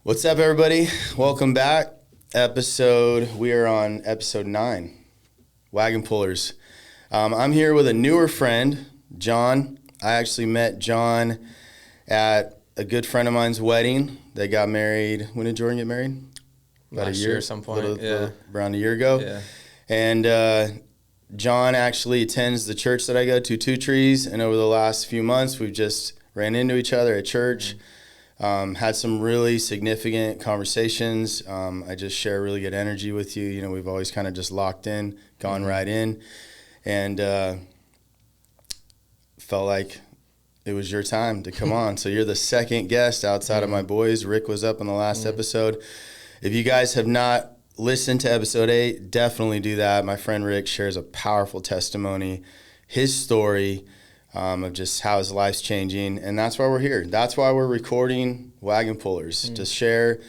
What's up, everybody? Welcome back. We are on episode 9, Wagon Pullers. I'm here with a newer friend, John. I actually met John at a good friend of mine's wedding. They got married. When did Jordan get married? About a year at some point. Around a year ago. Yeah. And John actually attends the church that I go to, Two Trees. And over the last few months, we've just ran into each other at church. Had some really significant conversations. I just share really good energy with you. You know, we've always kind of just locked in, gone right in, and felt like it was your time to come on. So you're the second guest outside of my boys. Rick was up on the last episode. If you guys have not listened to episode 8, definitely do that. My friend Rick shares a powerful testimony, his story, of just how his life's changing, and that's why we're here. That's why we're recording Wagon Pullers, to share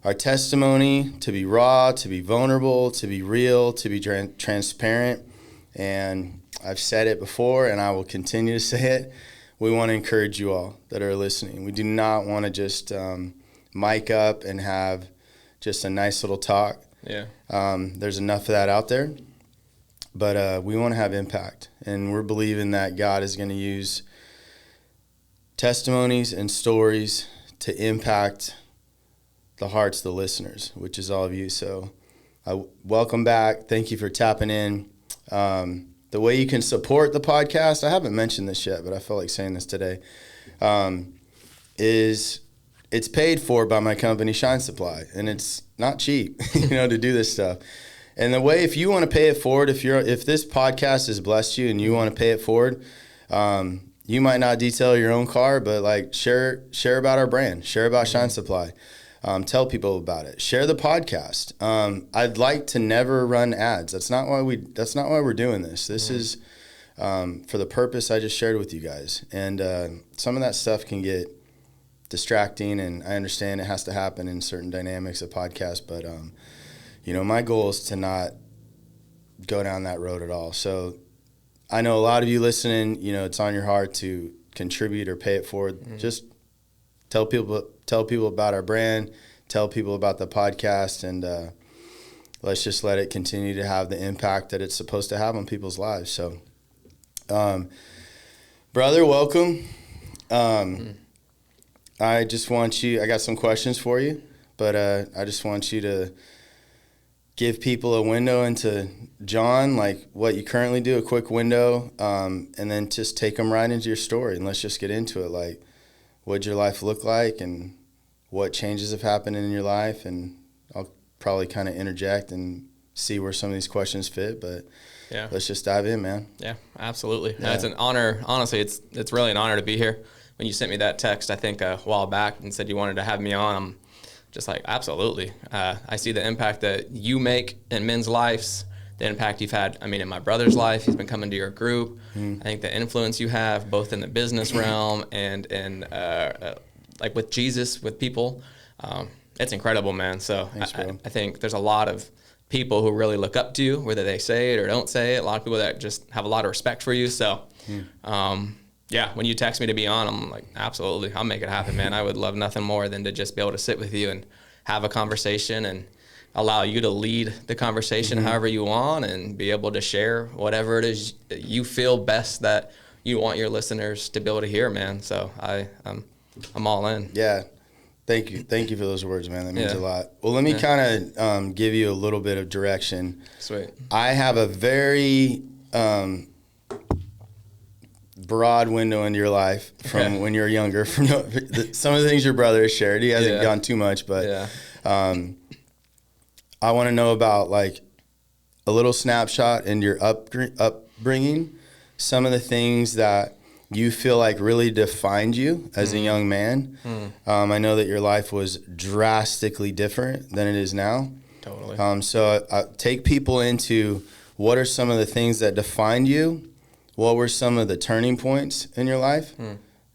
our testimony, to be raw, to be vulnerable, to be real, to be transparent. And I've said it before, and I will continue to say it. We want to encourage you all that are listening. We do not want to just mic up and have just a nice little talk. Yeah. There's enough of that out there. But we want to have impact, and we're believing that God is going to use testimonies and stories to impact the hearts of the listeners, which is all of you. So welcome back. Thank you for tapping in. The way you can support the podcast, I haven't mentioned this yet, but I felt like saying this today, is it's paid for by my company, Shine Supply, and it's not cheap, to do this stuff. And the way, if you want to pay it forward, if this podcast has blessed you and you want to pay it forward, you might not detail your own car, but like share about our brand, share about Shine Supply, tell people about it, share the podcast. I'd like to never run ads. That's not why we're doing this. This is for the purpose I just shared with you guys. And some of that stuff can get distracting, and I understand it has to happen in certain dynamics of podcasts, but my goal is to not go down that road at all. So I know a lot of you listening, it's on your heart to contribute or pay it forward. Just tell people about our brand, tell people about the podcast, and let's just let it continue to have the impact that it's supposed to have on people's lives. So, brother, welcome. I got some questions for you, but I just want you to give people a window into John, like what you currently do, a quick window, and then just take them right into your story, and let's just get into it. Like, what'd your life look like, and what changes have happened in your life? And I'll probably kind of interject and see where some of these questions fit, but yeah, let's just dive in, man. Yeah, absolutely. Yeah. No, it's an honor. Honestly, it's really an honor to be here. When you sent me that text, I think a while back, and said you wanted to have me on, I'm just like, absolutely. I see the impact that you make in men's lives, the impact you've had, in my brother's life. He's been coming to your group. I think the influence you have both in the business realm and in like with Jesus, with people, it's incredible, man. So thanks, I think there's a lot of people who really look up to you, whether they say it or don't say it. A lot of people that just have a lot of respect for you. So, yeah, when you text me to be on, I'm like, absolutely, I'll make it happen, man. I would love nothing more than to just be able to sit with you and have a conversation and allow you to lead the conversation however you want, and be able to share whatever it is you feel best that you want your listeners to be able to hear, man. So I'm all in. Yeah. Thank you for those words, man. That means a lot. Well, let me kind of give you a little bit of direction. Sweet. I have a very broad window into your life from when you're younger, from some of the things your brother has shared. He hasn't gone too much, but I want to know about like a little snapshot in your upbringing, some of the things that you feel like really defined you as a young man. I know that your life was drastically different than it is now. Totally. So take people into what are some of the things that defined you. What were some of the turning points in your life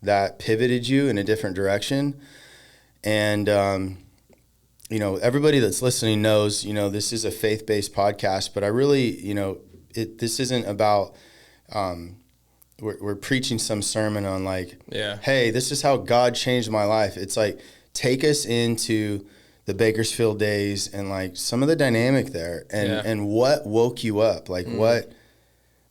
that pivoted you in a different direction? And, everybody that's listening knows, this is a faith-based podcast, but I really, this isn't about, we're preaching some sermon on like, hey, this is how God changed my life. It's like, take us into the Bakersfield days and like some of the dynamic there and what woke you up? Like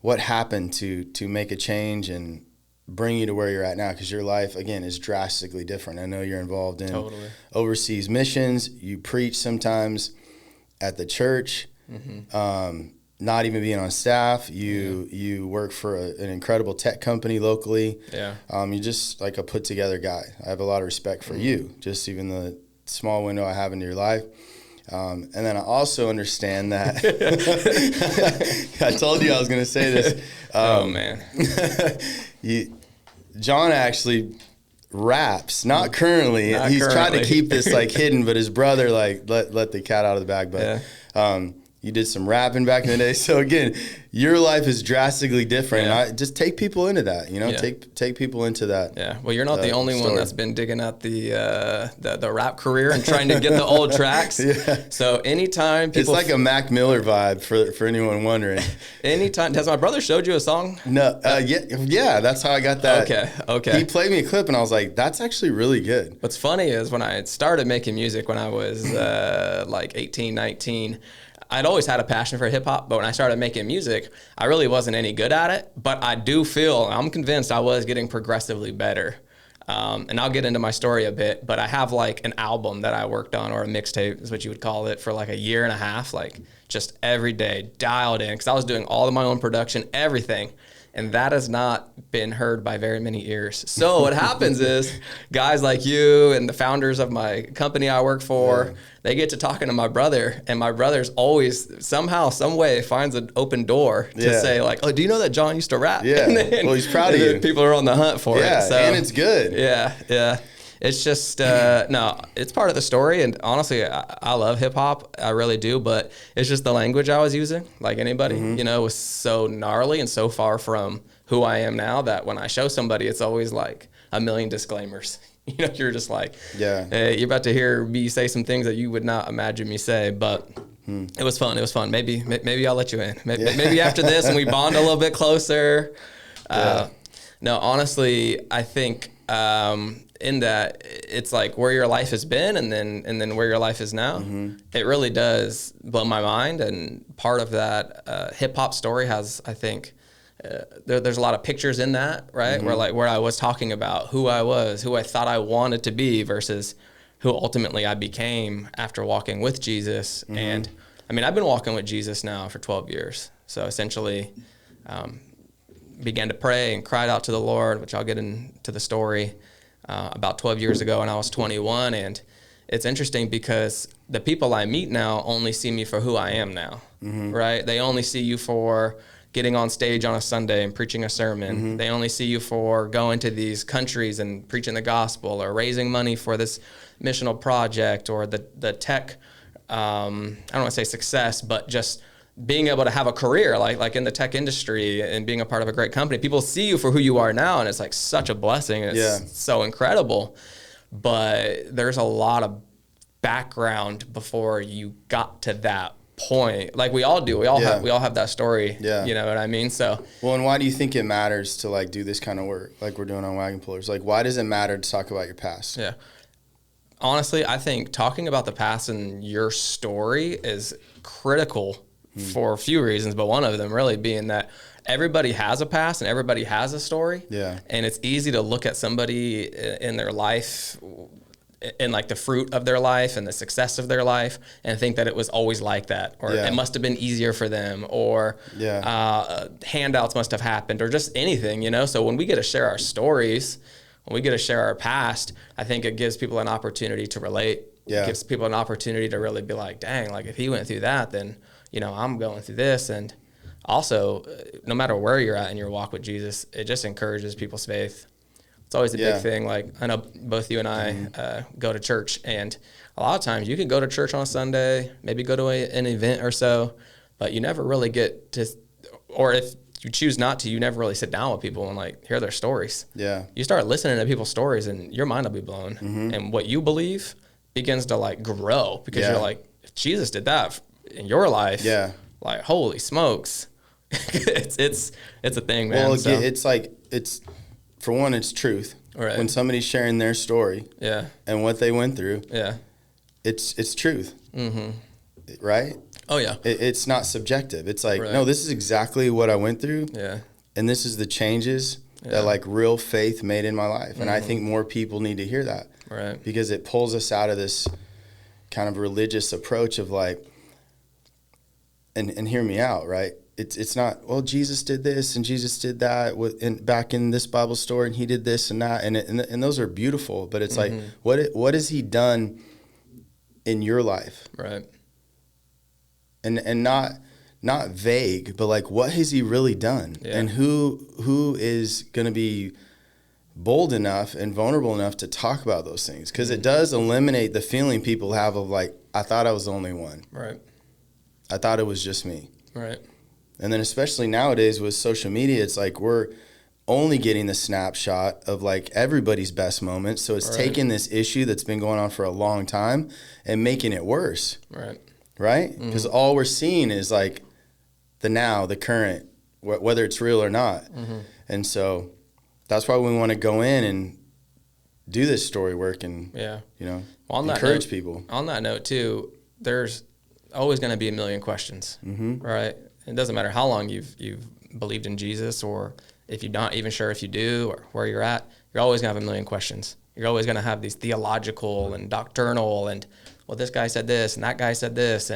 what happened to make a change and bring you to where you're at now? Because your life, again, is drastically different. I know you're involved in overseas missions. You preach sometimes at the church, not even being on staff. You work for an incredible tech company locally. Yeah. You're just like a put together guy. I have a lot of respect for you, just even the small window I have into your life. And then I also understand that I told you I was going to say this. Oh man. John actually raps, not currently. He's tried to keep this like hidden, but his brother like let the cat out of the bag. But you did some rapping back in the day. So again, your life is drastically different. Yeah. And I just take people into that, take people into that. Yeah. Well, you're not the only one that's been digging out the rap career and trying to get the old tracks. Yeah. So anytime people, it's like a Mac Miller vibe for anyone wondering. Anytime, has my brother showed you a song? No. Yeah. That's how I got that. Okay. He played me a clip and I was like, that's actually really good. What's funny is when I started making music when I was like 18, 19, I'd always had a passion for hip hop, but when I started making music, I really wasn't any good at it. But I do feel, I'm convinced I was getting progressively better. And I'll get into my story a bit, but I have like an album that I worked on, or a mixtape is what you would call it, for like a year and a half, like just every day dialed in, because I was doing all of my own production, everything. And that has not been heard by very many ears. So what happens is guys like you and the founders of my company I work for, they get to talking to my brother, and my brother's always somehow, some way finds an open door to say like, oh, do you know that John used to rap? Yeah. Well, he's proud of you. People are on the hunt for it. So, and it's good. Yeah. It's just, no, it's part of the story. And honestly, I love hip hop. I really do. But it's just the language I was using, like anybody, was so gnarly and so far from who I am now that when I show somebody, it's always like a million disclaimers. You're just like, you're about to hear me say some things that you would not imagine me say. But it was fun. It was fun. Maybe I'll let you in. Maybe after this and we bond a little bit closer. No, honestly, I think in that it's like where your life has been and then where your life is now. It really does blow my mind. And part of that hip hop story has, I think, there's a lot of pictures in that, right? Where I was talking about who I was, who I thought I wanted to be versus who ultimately I became after walking with Jesus. And I mean, I've been walking with Jesus now for 12 years. So essentially, began to pray and cried out to the Lord, which I'll get into the story, about 12 years ago when I was 21. And it's interesting because the people I meet now only see me for who I am now, right? They only see you for getting on stage on a Sunday and preaching a sermon. They only see you for going to these countries and preaching the gospel or raising money for this missional project or the tech, I don't want to say success, but just being able to have a career like in the tech industry and being a part of a great company. People see you for who you are now, and it's like such a blessing. It's so incredible. But there's a lot of background before you got to that point. Like we all do. We all have that story. Yeah. You know what I mean? So well, and why do you think it matters to like do this kind of work like we're doing on Wagon Pullers? Like why does it matter to talk about your past? Yeah. Honestly, I think talking about the past and your story is critical for a few reasons, but one of them really being that everybody has a past and everybody has a story. Yeah. And it's easy to look at somebody in their life and like the fruit of their life and the success of their life and think that it was always like that, or it must have been easier for them, or handouts must have happened, or just anything, So when we get to share our stories, when we get to share our past, I think it gives people an opportunity to relate. Yeah. It gives people an opportunity to really be like, dang, like if he went through that, then I'm going through this. And also, no matter where you're at in your walk with Jesus, it just encourages people's faith. It's always a big thing. Like I know both you and I go to church, and a lot of times you can go to church on a Sunday, maybe go to an event or so, but you never really get to, or if you choose not to, you never really sit down with people and like hear their stories. Yeah. You start listening to people's stories and your mind will be blown. And what you believe begins to like grow because you're like, if Jesus did that in your life, like holy smokes. it's a thing, man. Well, it's like, it's for one, it's truth. Right. When somebody's sharing their story and what they went through, it's truth. Mm-hmm. Right? Oh, yeah. It's not subjective. It's like, no, this is exactly what I went through. Yeah. And this is the changes that like real faith made in my life. And I think more people need to hear that. Right. Because it pulls us out of this kind of religious approach of like, and hear me out, right? It's not, well, Jesus did this and Jesus did that back in this Bible story, and he did this and that, and those are beautiful. But it's like, what has he done in your life? Right. And not vague, but like, what has he really done? Yeah. And who is going to be bold enough and vulnerable enough to talk about those things? Because it does eliminate the feeling people have of like, I thought I was the only one. Right. I thought it was just me. Right. And then especially nowadays with social media, it's like we're only getting the snapshot of like everybody's best moments. So it's taking this issue that's been going on for a long time and making it worse. Right. Right? Because all we're seeing is like the now, the current, whether it's real or not. And so that's why we want to go in and do this story work and, encourage people. On that note, too, there's always going to be a million questions, right? It doesn't matter how long you've believed in Jesus, or if you're not even sure if you do or where you're at, you're always going to have a million questions. You're always going to have these theological and doctrinal and, well, this guy said this and that guy said this.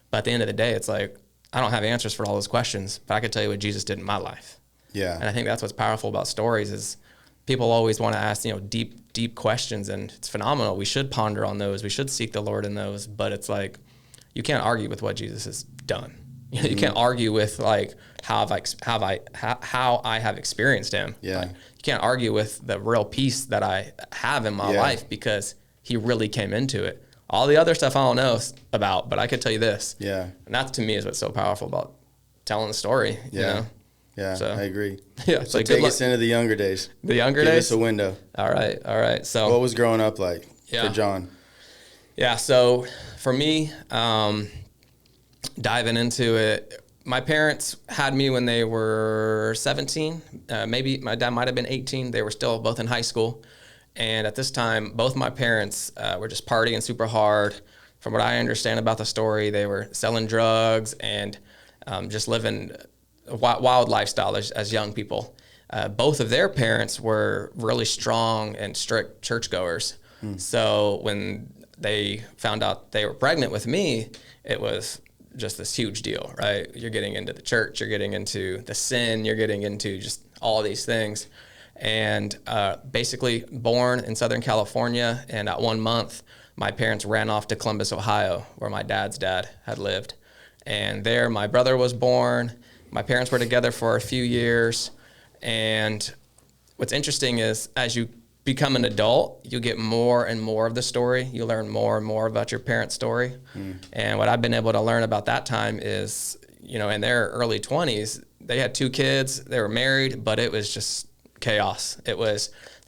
But at the end of the day, it's like, I don't have answers for all those questions, but I could tell you what Jesus did in my life. Yeah. And I think that's what's powerful about stories is people always want to ask, deep questions, and it's phenomenal. We should ponder on those. We should seek the Lord in those, but it's like, you can't argue with what Jesus has done. You can't argue with like how I have experienced him. Yeah. Like, you can't argue with the real peace that I have in my life because he really came into it. All the other stuff I don't know about, but I could tell you this. Yeah. And that to me is what's so powerful about telling the story. Yeah. You know? Yeah. So, I agree. Yeah. So like take us into the younger days. The younger days? days? Give us a window. All right. So what was growing up like for John? Yeah. So for me, diving into it, my parents had me when they were 17. Maybe my dad might have been 18. They were still both in high school. And at this time, both my parents were just partying super hard. From what I understand about the story, they were selling drugs and just living a wild lifestyle as young people. Both of their parents were really strong and strict churchgoers. So when they found out they were pregnant with me, it was just this huge deal, right? You're getting into the church, you're getting into the sin, you're getting into just all these things. And basically born in Southern California, and at 1 month, my parents ran off to Columbus, Ohio, where my dad's dad had lived. And there my brother was born. My parents were together for a few years. And what's interesting is as you become an adult, you get more and more of the story. You learn more and more about your parents' story. And what I've been able to learn about that time is, in their early 20s, they had 2 kids, they were married, but it was just chaos. They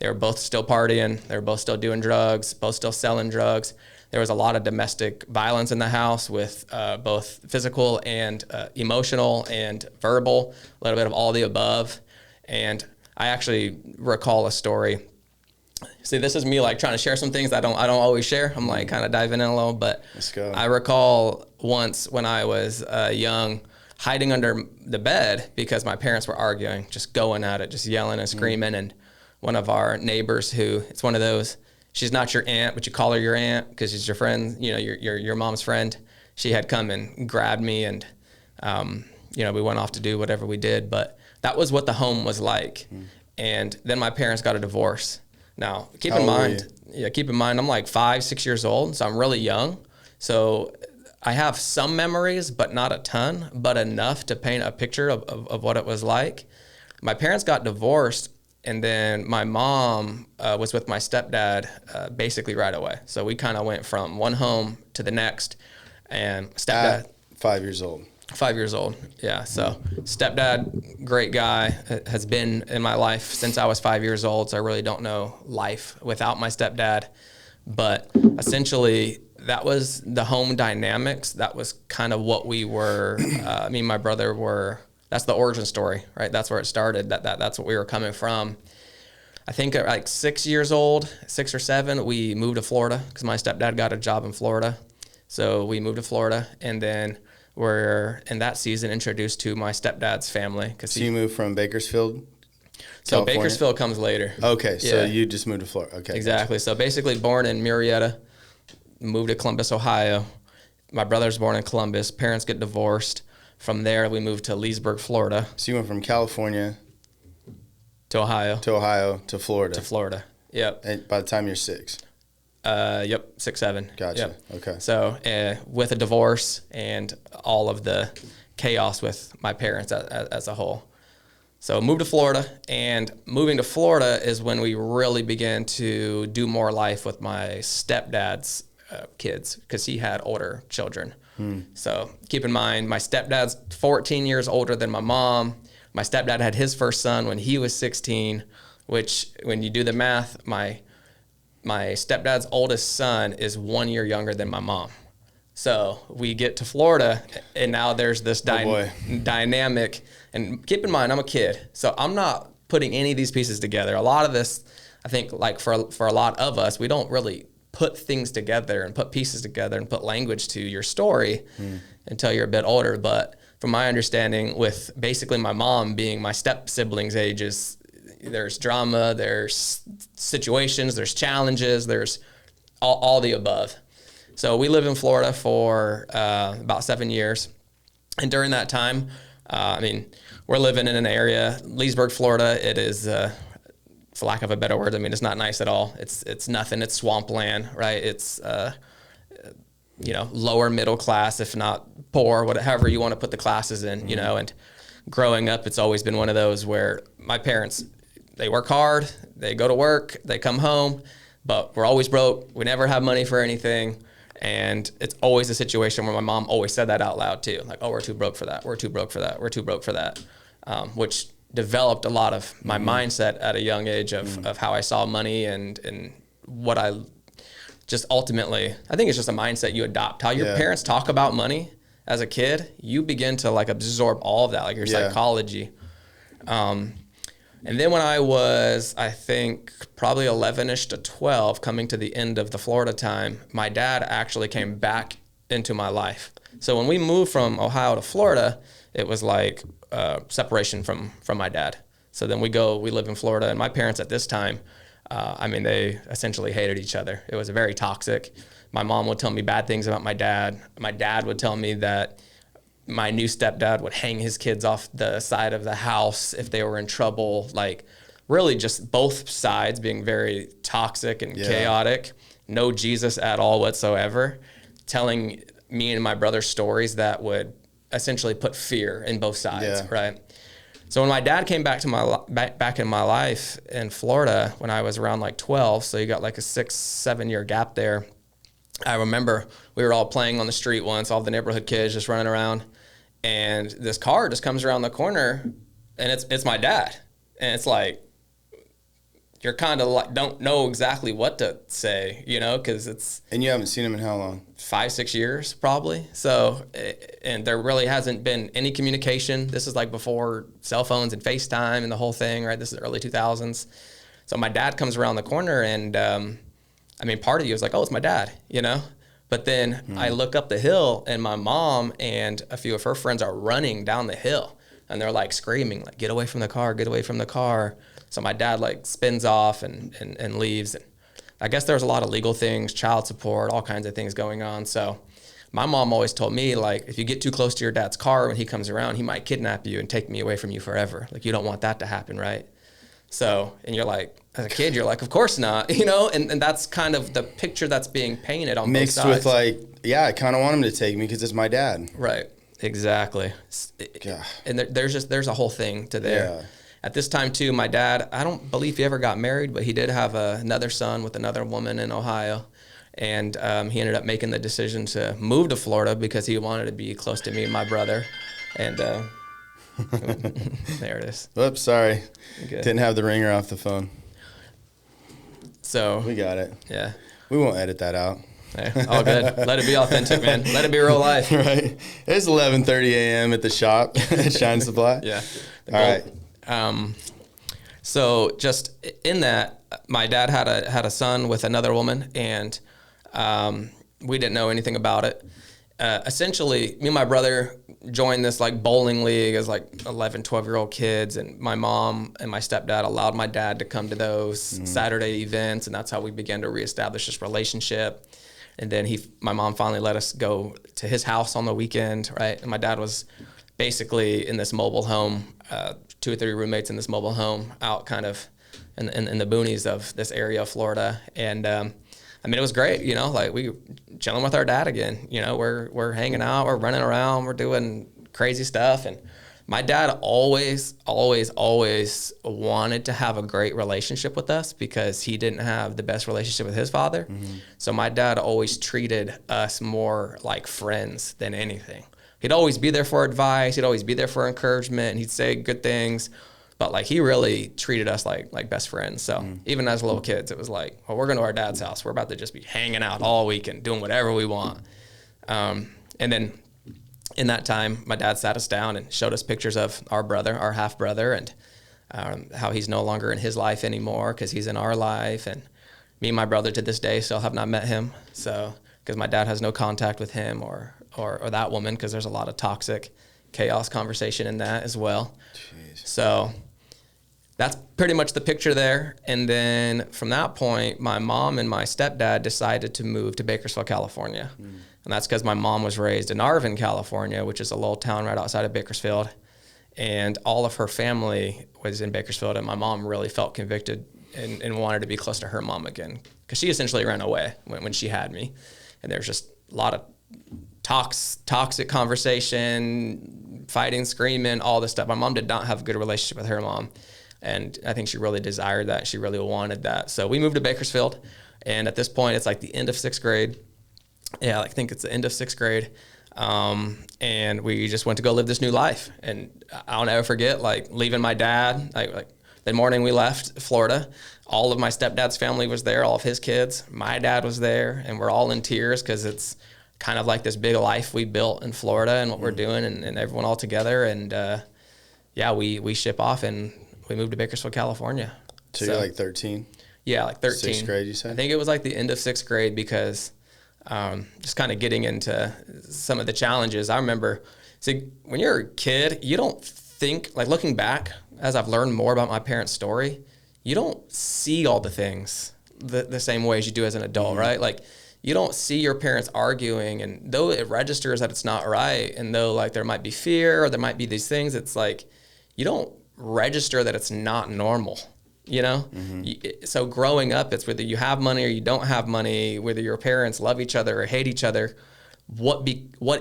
were both still partying, they were both still doing drugs, both still selling drugs. There was a lot of domestic violence in the house with both physical and emotional and verbal, a little bit of all the above. And I actually recall a story. See, this is me like trying to share some things I don't always share. I'm like kind of diving in a little, but let's go. I recall once when I was young, hiding under the bed because my parents were arguing, just going at it, just yelling and screaming. And one of our neighbors, who it's one of those, she's not your aunt, but you call her your aunt because she's your friend, your mom's friend. She had come and grabbed me, and we went off to do whatever we did. But that was what the home was like. And then my parents got a divorce. Now, keep in mind, I'm like 5, 6 years old, so I'm really young. So I have some memories, but not a ton, but enough to paint a picture of what it was like. My parents got divorced, and then my mom was with my stepdad basically right away. So we kind of went from one home to the next, and stepdad. 5 years old. 5 years old, yeah. So stepdad, great guy, has been in my life since I was 5 years old, so I really don't know life without my stepdad. But essentially, that was the home dynamics. That was kind of what we were, me and my brother were, that's the origin story, right? That's where it started. That's what we were coming from. I think at like 6 years old, 6 or 7, we moved to Florida because my stepdad got a job in Florida. So we moved to Florida, and then we're in that season introduced to my stepdad's family. So you moved from Bakersfield? So California? Bakersfield comes later. Okay, so you just moved to Florida. Okay, exactly. Gotcha. So basically born in Murrieta, moved to Columbus, Ohio. My brother's born in Columbus. Parents get divorced. From there, we moved to Leesburg, Florida. So you went from California to Ohio. To Florida. To Florida. Yep. And by the time you're 6. Yep, 6, 7. Gotcha. Yep. Okay. So with a divorce and all of the chaos with my parents as a whole. So moved to Florida, and moving to Florida is when we really began to do more life with my stepdad's kids, because he had older children. So keep in mind, my stepdad's 14 years older than my mom. My stepdad had his first son when he was 16, which when you do the math, my stepdad's oldest son is 1 year younger than my mom. So we get to Florida, and now there's this dynamic. And keep in mind, I'm a kid, so I'm not putting any of these pieces together. A lot of this, I think, like for a lot of us, we don't really put things together and put pieces together and put language to your story until you're a bit older. But from my understanding, with basically my mom being my step siblings' ages, there's drama, there's situations, there's challenges, there's all the above. So we lived in Florida for about 7 years. And during that time, we're living in an area, Leesburg, Florida. It is, for lack of a better word, it's not nice at all. It's nothing. It's swampland, right? It's, lower middle class, if not poor, whatever you want to put the classes in, and growing up, it's always been one of those where my parents, they work hard, they go to work, they come home, but we're always broke. We never have money for anything. And it's always a situation where my mom always said that out loud too. Like, oh, we're too broke for that. We're too broke for that. We're too broke for that. Which developed a lot of my mindset at a young age of how I saw money and what I just ultimately, I think it's just a mindset you adopt. How your parents talk about money as a kid, you begin to like absorb all of that, like your psychology. And then when I was, I think, probably 11-ish to 12, coming to the end of the Florida time, my dad actually came back into my life. So when we moved from Ohio to Florida, it was like separation from my dad. So then we live in Florida, and my parents at this time, they essentially hated each other. It was very toxic. My mom would tell me bad things about my dad. My dad would tell me that my new stepdad would hang his kids off the side of the house if they were in trouble. Like, really just both sides being very toxic and chaotic. No Jesus at all whatsoever. Telling me and my brother stories that would essentially put fear in both sides, right? So when my dad came back to back in my life in Florida when I was around like 12, so you got like a 6-7 year gap there. I remember we were all playing on the street once, all the neighborhood kids just running around, and this car just comes around the corner, and it's my dad. And it's like, you're kind of like, don't know exactly what to say, because it's... And you haven't seen him in how long? 5-6 years, probably. So, and there really hasn't been any communication. This is like before cell phones and FaceTime and the whole thing, right? This is early 2000s. So my dad comes around the corner, and part of you is like, oh, it's my dad, But then I look up the hill, and my mom and a few of her friends are running down the hill, and they're like screaming, like, get away from the car, get away from the car. So my dad like spins off and leaves. And I guess there was a lot of legal things, child support, all kinds of things going on. So my mom always told me, like, if you get too close to your dad's car when he comes around, he might kidnap you and take me away from you forever. Like, you don't want that to happen, right? So, and you're like, as a kid, you're like, of course not, and that's kind of the picture that's being painted on both sides. Mixed with like, I kind of want him to take me because it's my dad. Right, exactly. And there's a whole thing to there. Yeah. At this time, too, my dad, I don't believe he ever got married, but he did have another son with another woman in Ohio. And he ended up making the decision to move to Florida because he wanted to be close to me and my brother. And there it is. Oops, sorry. Good. Didn't have the ringer off the phone. So we got it. Yeah. We won't edit that out. Hey, all good. Let it be authentic, man. Let it be real life. Right. It's 11:30 a.m. at the shop at Shine Supply. Yeah. All right. So just in that, my dad had a son with another woman, and we didn't know anything about it. Essentially, me and my brother joined this like bowling league as like 11, 12-year-old kids, and my mom and my stepdad allowed my dad to come to those Saturday events, and that's how we began to reestablish this relationship. And then my mom finally let us go to his house on the weekend, right? And my dad was basically in this mobile home, 2 or 3 roommates in this mobile home out kind of in the boonies of this area of Florida. And I mean, it was great, you know, like we chilling with our dad again, you know, we're hanging out, we're running around, we're doing crazy stuff. And my dad always wanted to have a great relationship with us because he didn't have the best relationship with his father. Mm-hmm. So my dad always treated us more like friends than anything. He'd always be there for advice. He'd always be there for encouragement. And he'd say good things. But like he really treated us like best friends. So even as little kids, it was like, well, we're going to our dad's house. We're about to just be hanging out all weekend, doing whatever we want. And then in that time, my dad sat us down and showed us pictures of our brother, our half brother, and how he's no longer in his life anymore because he's in our life. And me and my brother to this day still have not met him. So because my dad has no contact with him or that woman, because there's a lot of toxic chaos conversation in that as well. Jeez. So that's pretty much the picture there. And then from that point, my mom and my stepdad decided to move to Bakersfield, California. And that's because my mom was raised in Arvin, California, which is a little town right outside of Bakersfield. And all of her family was in Bakersfield. And my mom really felt convicted and wanted to be close to her mom again, because she essentially ran away when she had me. And there's just a lot of toxic conversation, fighting, screaming, all this stuff. My mom did not have a good relationship with her mom. And I think she really desired that. She really wanted that. So we moved to Bakersfield. And at this point, it's like the end of 6th grade. Yeah, I think it's the end of 6th grade. And we just went to go live this new life. And I'll never forget, like, leaving my dad. Like the morning we left Florida, all of my stepdad's family was there, all of his kids. My dad was there. And we're all in tears because it's kind of like this big life we built in Florida and what we're doing, and everyone all together. And, we ship off and we moved to Bakersfield, California. So you're like 13? Yeah, like 13. 6th grade, you said? I think it was like the end of 6th grade because just kind of getting into some of the challenges. I remember, see, when you're a kid, you don't think, like looking back, as I've learned more about my parents' story, you don't see all the things the same way as you do as an adult, right? Like, you don't see your parents arguing, and though it registers that it's not right, and though like there might be fear or there might be these things, it's like you don't register that it's not normal, you know? So growing up, it's whether you have money or you don't have money, whether your parents love each other or hate each other, what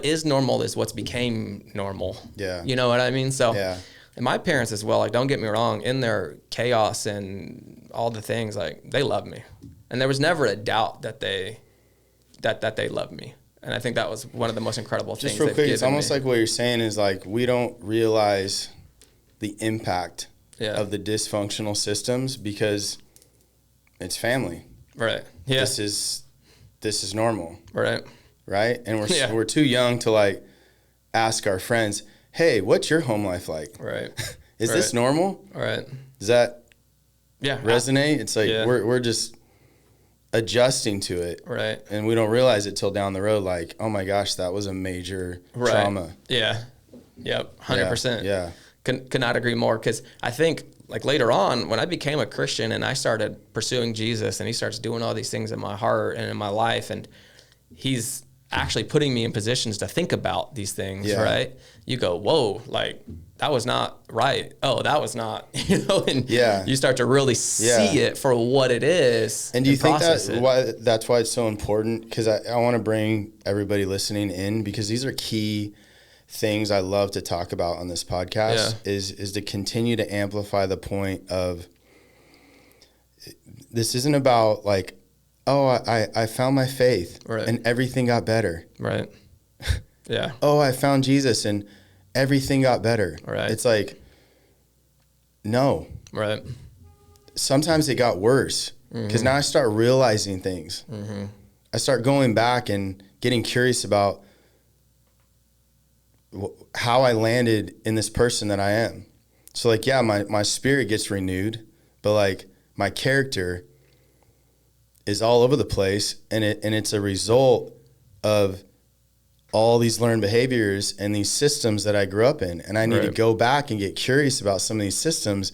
is normal is what's became normal. Yeah. You know what I mean? So, and my parents as well, like, don't get me wrong, in their chaos and all the things, like, they love me. And there was never a doubt that they loved me. And I think that was one of the most incredible things. Just real quick, it's almost like what you're saying is like, we don't realize the impact of the dysfunctional systems because it's family. Right. Yeah. This is normal. Right. Right. And we're too young to like ask our friends, hey, what's your home life like? Right. Is this normal? Right. Does that resonate? It's like we're just adjusting to it. Right. And we don't realize it till down the road, like, oh my gosh, that was a major trauma. Yeah. Yep. 100%. Yeah. Could not agree more, because I think like later on when I became a Christian and I started pursuing Jesus and he starts doing all these things in my heart and in my life, and he's actually putting me in positions to think about these things, right? You go, whoa, like that was not right. Oh, that was not, you know, and you start to really see it for what it is. And do you think that's why it's so important? Because I want to bring everybody listening in, because these are key things I love to talk about on this podcast, is to continue to amplify the point of, this isn't about like, oh, I found my faith and everything got better. Right. Yeah. Oh, I found Jesus and everything got better. Right. It's like, no. Right. Sometimes it got worse, because now I start realizing things. I start going back and getting curious about how I landed in this person that I am. So like, my spirit gets renewed. but like my character is all over the place, and it's a result of all these learned behaviors and these systems that I grew up in. And I need to go back and get curious about some of these systems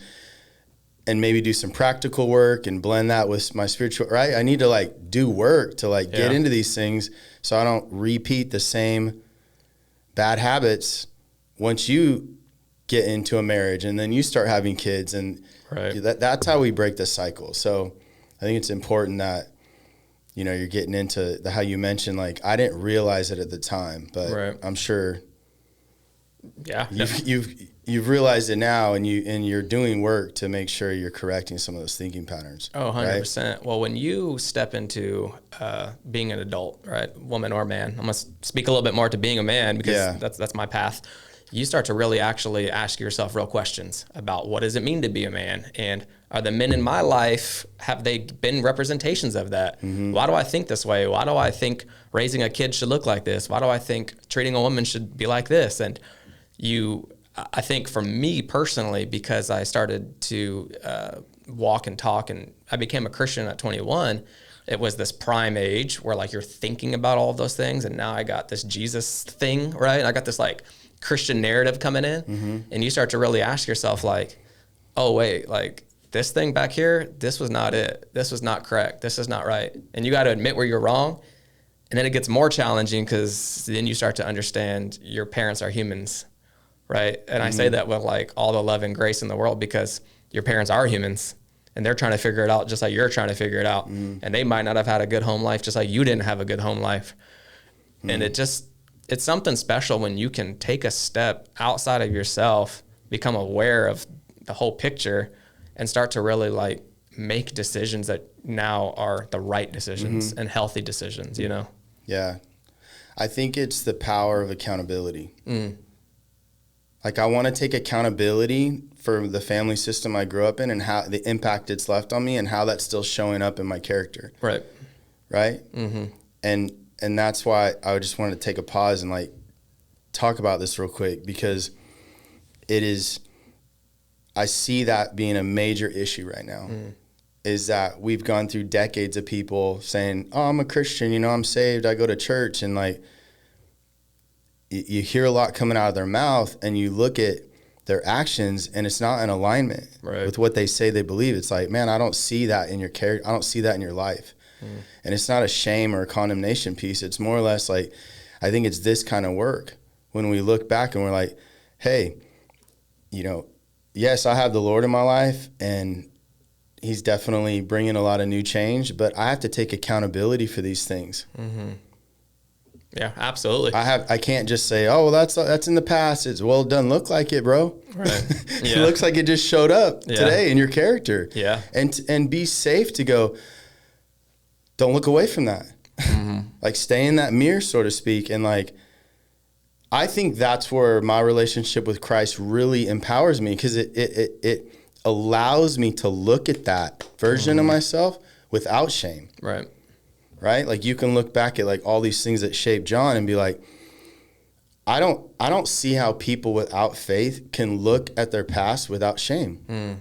and maybe do some practical work and blend that with my spiritual, right? I need to like do work to like get into these things so I don't repeat the same bad habits once you get into a marriage and then you start having kids, and that's how we break this cycle. So I think it's important that, you know, you're getting into how you mentioned, like, I didn't realize it at the time, but I'm sure you've realized it now, and you're doing work to make sure you're correcting some of those thinking patterns. Oh, 100%. Right? Well, when you step into being an adult, right, woman or man, I'm going to speak a little bit more to being a man because that's my path. You start to really actually ask yourself real questions about what does it mean to be a man, and are the men in my life, have they been representations of that? Why do I think this way? Why do I think raising a kid should look like this? Why do I think treating a woman should be like this? And I think for me personally, because I started to walk and talk, and I became a Christian at 21, it was this prime age where like you're thinking about all of those things. And now I got this Jesus thing, right? I got this like Christian narrative coming in, and you start to really ask yourself like, oh wait, like this thing back here, this was not it. This was not correct. This is not right. And you got to admit where you're wrong. And then it gets more challenging because then you start to understand your parents are humans, right? And I say that with like all the love and grace in the world, because your parents are humans and they're trying to figure it out just like you're trying to figure it out. And they might not have had a good home life just like you didn't have a good home life. And it's something special when you can take a step outside of yourself, become aware of the whole picture, and start to really like make decisions that now are the right decisions and healthy decisions, you know? Yeah. I think it's the power of accountability. Like I want to take accountability for the family system I grew up in and how the impact it's left on me and how that's still showing up in my character. Right. And that's why I just wanted to take a pause and like talk about this real quick, because I see that being a major issue right now, is that we've gone through decades of people saying, oh, I'm a Christian, you know, I'm saved, I go to church. And like, you hear a lot coming out of their mouth and you look at their actions and it's not in alignment with what they say they believe. It's like, man, I don't see that in your character. I don't see that in your life. And it's not a shame or a condemnation piece. It's more or less like, I think it's this kind of work when we look back and we're like, hey, you know, yes, I have the Lord in my life and he's definitely bringing a lot of new change, but I have to take accountability for these things. Yeah, absolutely. I can't just say, oh, well, that's in the past. It doesn't look like it, bro. It looks like it just showed up today in your character. And be safe to go, don't look away from that. Like stay in that mirror, so to speak. And like, I think that's where my relationship with Christ really empowers me, because it allows me to look at that version of myself without shame. Right? Like you can look back at like all these things that shaped John and be like, I don't see how people without faith can look at their past without shame. And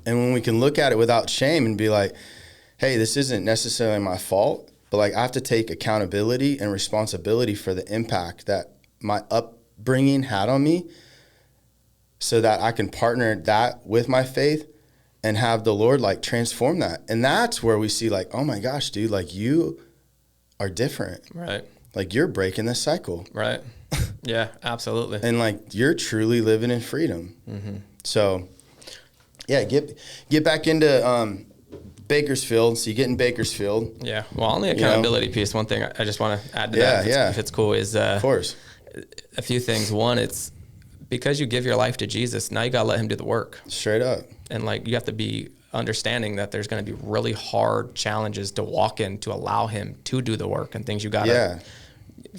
when we can look at it without shame and be like, hey, this isn't necessarily my fault, but like I have to take accountability and responsibility for the impact that my upbringing had on me, so that I can partner that with my faith and have the Lord like transform that. And that's where we see like, oh my gosh, dude, like you are different. Like you're breaking the cycle. Yeah, absolutely. And like you're truly living in freedom. So yeah, get back into Bakersfield. So you get in Bakersfield. Yeah. Well, on the accountability piece, one thing I just want to add to that, if it's cool, is of course a few things. One, it's because you give your life to Jesus, now you got to let him do the work. Straight up. And like you have to be understanding that there's going to be really hard challenges to walk in to allow him to do the work, and things you got to,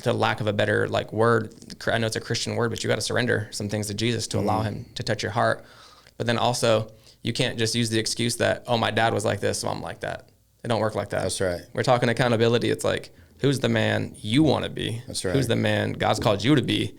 to lack of a better like word, I know it's a Christian word, but you got to surrender some things to Jesus to allow him to touch your heart. But then also you can't just use the excuse that, oh, my dad was like this, so I'm like that. It don't work like that. That's right. We're talking accountability. It's like, who's the man you want to be? That's right. Who's the man God's called you to be?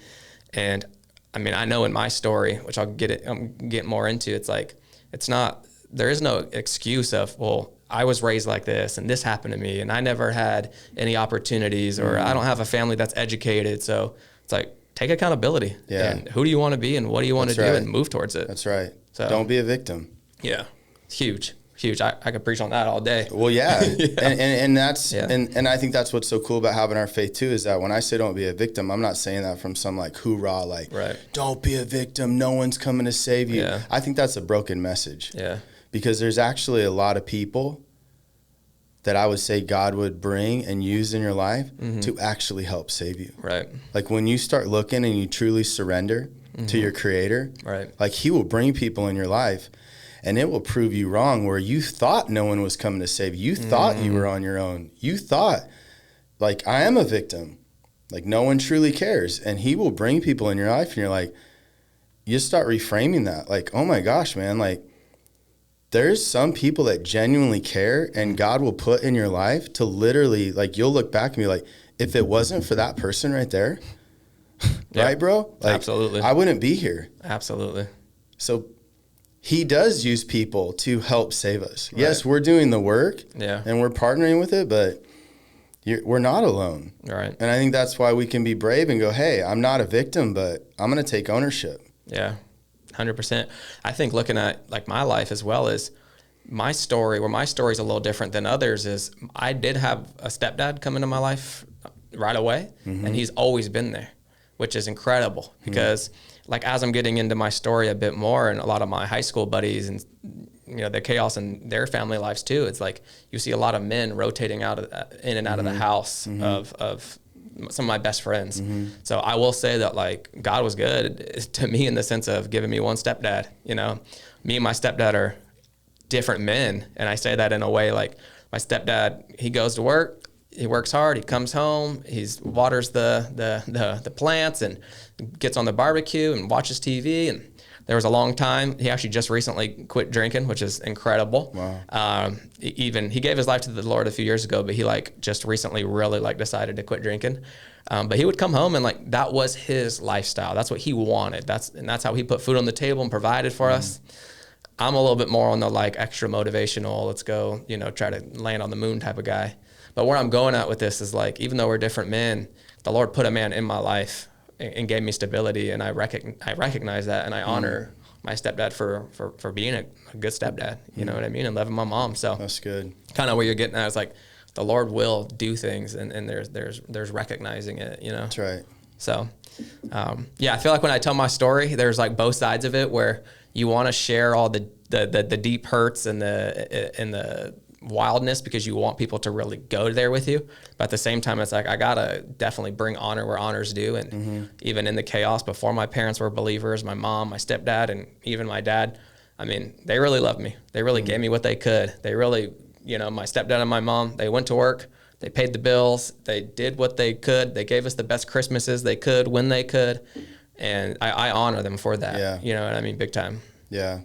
And I mean, I know in my story, which I'll get more into, it's like, it's not there is no excuse of, well, I was raised like this and this happened to me and I never had any opportunities, or I don't have a family that's educated. So it's like, take accountability. Yeah. And who do you want to be and what do you want to do and move towards it? That's right. So don't be a victim. Yeah. Huge. I could preach on that all day. Well, yeah. And that's, Yeah. and I think that's what's so cool about having our faith too, is that when I say don't be a victim, I'm not saying that from some like hoorah, like, Right. don't be a victim, no one's coming to save you. Yeah. I think that's a broken message. Yeah. Because there's actually a lot of people that I would say God would bring and use in your life to actually help save you. Right. Like when you start looking and you truly surrender to your Creator, Right. like He will bring people in your life and it will prove you wrong where you thought no one was coming to save you. You thought you were on your own. You thought, like, I am a victim. Like, no one truly cares. And He will bring people in your life and you're like, you start reframing that. Like, oh my gosh, man, like, there's some people that genuinely care and God will put in your life to literally, like, you'll look back and be like, if it wasn't for that person right there, Yep. right, bro? Like, Absolutely. I wouldn't be here. Absolutely. So He does use people to help save us. Right. Yes, we're doing the work Yeah. and we're partnering with it, but we're not alone. Right. And I think that's why we can be brave and go, hey, I'm not a victim, but I'm going to take ownership. Yeah. 100%. I think looking at like my life as well as my story, where my story is a little different than others, is I did have a stepdad come into my life right away, and he's always been there, which is incredible because like as I'm getting into my story a bit more and a lot of my high school buddies and the chaos in their family lives too, it's like you see a lot of men rotating out of in and out of the house of some of my best friends. So I will say that like God was good to me in the sense of giving me one stepdad. Me and my stepdad are different men, and I say that in a way like my stepdad, he goes to work, he works hard, he comes home, he waters the plants and gets on the barbecue and watches TV. And there was a long time, he actually just recently quit drinking, which is incredible. Wow. He gave his life to the Lord a few years ago, but he like just recently really like decided to quit drinking. But he would come home and like that was his lifestyle. That's what he wanted. That's how he put food on the table and provided for us. I'm a little bit more on the like extra motivational, let's go, try to land on the moon type of guy. But where I'm going at with this is like, even though we're different men, the Lord put a man in my life and gave me stability, and I recognize that, and I honor my stepdad for being a good stepdad. You know what I mean? And loving my mom. So That's good. kind of where you're getting at is like the Lord will do things, and there's recognizing it. That's right. So I feel like when I tell my story, there's like both sides of it where you want to share all the deep hurts and the wildness because you want people to really go there with you. But at the same time, it's like, I gotta definitely bring honor where honor's due. And even in the chaos before my parents were believers, my mom, my stepdad, and even my dad, I mean, they really loved me. They really gave me what they could. They really, my stepdad and my mom, they went to work, they paid the bills, they did what they could. They gave us the best Christmases they could when they could. And I honor them for that. Yeah. You know what I mean? Big time. Yeah.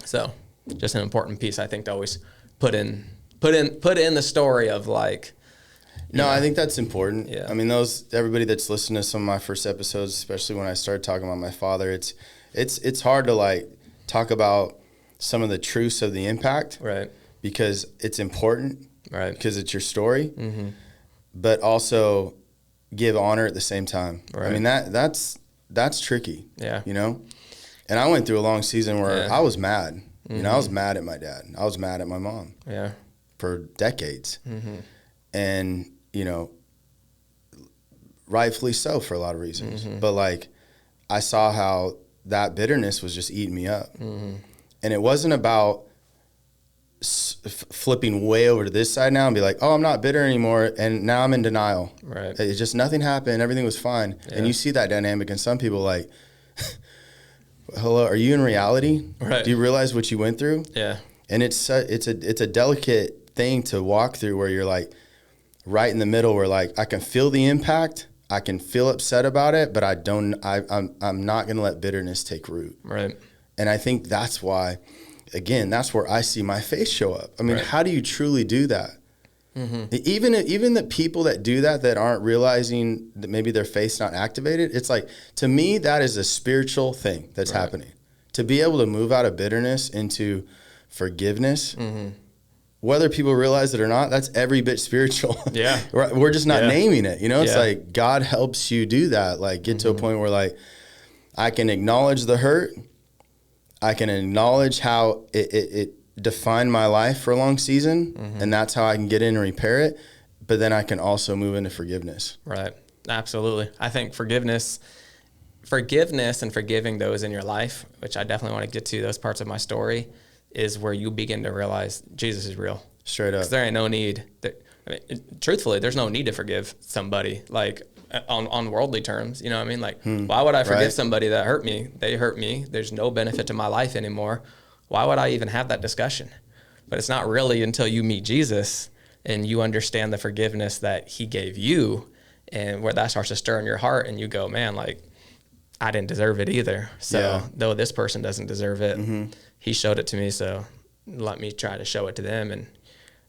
So just an important piece, I think, to always put in the story of like. No, I think that's important. Yeah. I mean, everybody that's listened to some of my first episodes, especially when I started talking about my father, it's hard to like talk about some of the truths of the impact, Right. because it's important, Right. because it's your story, but also give honor at the same time. Right. I mean, that's tricky. Yeah. And I went through a long season where Yeah. I was mad. I was mad at my dad. I was mad at my mom Yeah. for decades. And, rightfully so for a lot of reasons. But like, I saw how that bitterness was just eating me up. And it wasn't about flipping way over to this side now and be like, oh, I'm not bitter anymore. And now I'm in denial. Right. It's just nothing happened. Everything was fine. Yeah. And you see that dynamic in some people like, hello, are you in reality? Right. Do you realize what you went through? Yeah. And it's a delicate thing to walk through where you're like right in the middle where like I can feel the impact, I can feel upset about it, but I'm not going to let bitterness take root. Right. And I think that's why, again, that's where I see my faith show up. I mean, Right. how do you truly do that? Even the people that do that aren't realizing that maybe their faith's not activated, it's like, to me, that is a spiritual thing that's Right. happening. To be able to move out of bitterness into forgiveness, whether people realize it or not, that's every bit spiritual. Yeah. We're just not naming it. It's Yeah. like God helps you do that. Like get to a point where like I can acknowledge the hurt. I can acknowledge how it defined my life for a long season, and that's how I can get in and repair it. But then I can also move into forgiveness. Right. Absolutely. I think forgiveness and forgiving those in your life, which I definitely want to get to, those parts of my story, is where you begin to realize Jesus is real. Straight up. Because there ain't no need. Truthfully, there's no need to forgive somebody, like on worldly terms. You know what I mean? Like, why would I forgive somebody that hurt me? They hurt me. There's no benefit to my life anymore. Why would I even have that discussion? But it's not really until you meet Jesus and you understand the forgiveness that he gave you, and where that starts to stir in your heart, and you go, man, like, I didn't deserve it either. So though this person doesn't deserve it, he showed it to me. So let me try to show it to them. And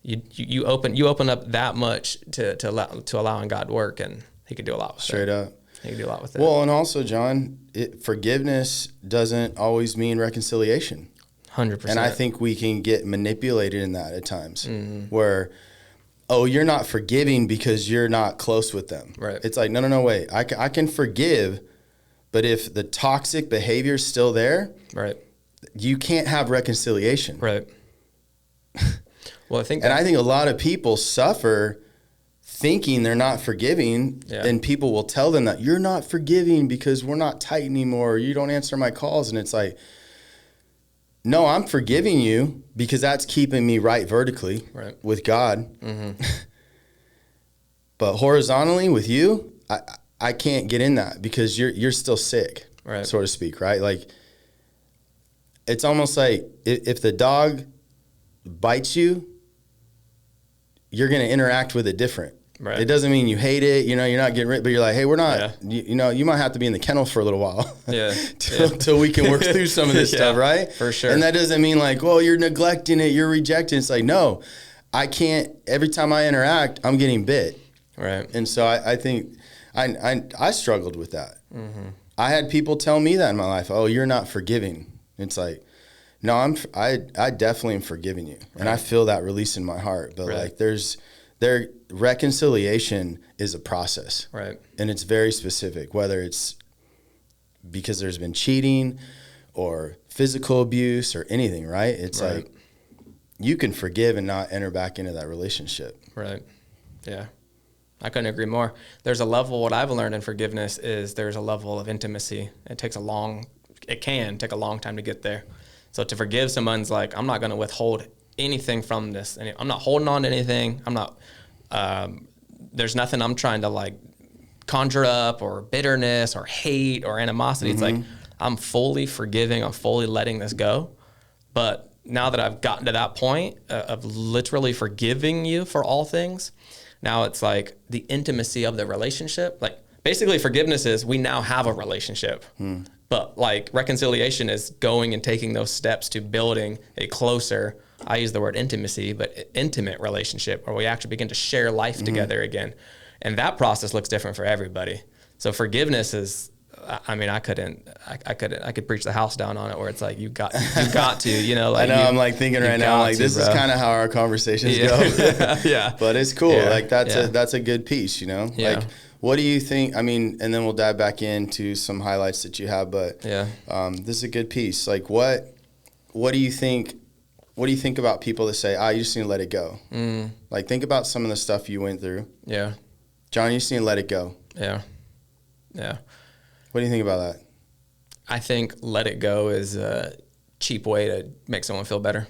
you open up that much to allowing God to work, and he could do a lot with it. Straight up. He could do a lot with it. Well, and also, John, forgiveness doesn't always mean reconciliation. 100%. And I think we can get manipulated in that at times where, oh, you're not forgiving because you're not close with them. Right. It's like, no, wait. I can forgive, but if the toxic behavior is still there, right, you can't have reconciliation. Right. Well, I think a lot of people suffer thinking they're not forgiving, and people will tell them that you're not forgiving because we're not tight anymore, or you don't answer my calls. And it's like, no, I'm forgiving you because that's keeping me right vertically with God. But horizontally with you, I can't get in that because you're still sick, so to speak, right? Like, it's almost like if the dog bites you, you're going to interact with it different. Right. It doesn't mean you hate it, you're not getting rid, but you're like, hey, we're not, you might have to be in the kennel for a little while till we can work through some of this stuff, right? For sure. And that doesn't mean like, well, you're neglecting it, you're rejecting it. It's like, no, I can't, every time I interact, I'm getting bit. Right. And so I think I struggled with that. I had people tell me that in my life, oh, you're not forgiving. It's like, no, I definitely am forgiving you. And I feel that release in my heart. But like reconciliation is a process. Right. And it's very specific, whether it's because there's been cheating or physical abuse or anything, right? It's like you can forgive and not enter back into that relationship. Right. Yeah. I couldn't agree more. There's a level, what I've learned in forgiveness is there's a level of intimacy. It can take a long time to get there. So to forgive someone's like, I'm not going to withhold anything from this. And I'm not holding on to anything. I'm not, there's nothing I'm trying to like conjure up, or bitterness or hate or animosity. It's like, I'm fully forgiving. I'm fully letting this go. But now that I've gotten to that point of literally forgiving you for all things, now it's like the intimacy of the relationship. Like basically forgiveness is we now have a relationship. But like reconciliation is going and taking those steps to building a closer, I use the word intimacy, but intimate relationship where we actually begin to share life together again. And that process looks different for everybody. So forgiveness is, I mean, I could preach the house down on it where it's like, you got to, like, I know, I'm like thinking right now, like this is kind of how our conversations go. But it's cool. Like that's a good piece, like, what do you think? I mean, and then we'll dive back into some highlights that you have, but this is a good piece. Like what do you think? What do you think about people that say, you just need to let it go? Like think about some of the stuff you went through. Yeah. John, you just need to let it go. Yeah. Yeah. What do you think about that? I think let it go is a cheap way to make someone feel better,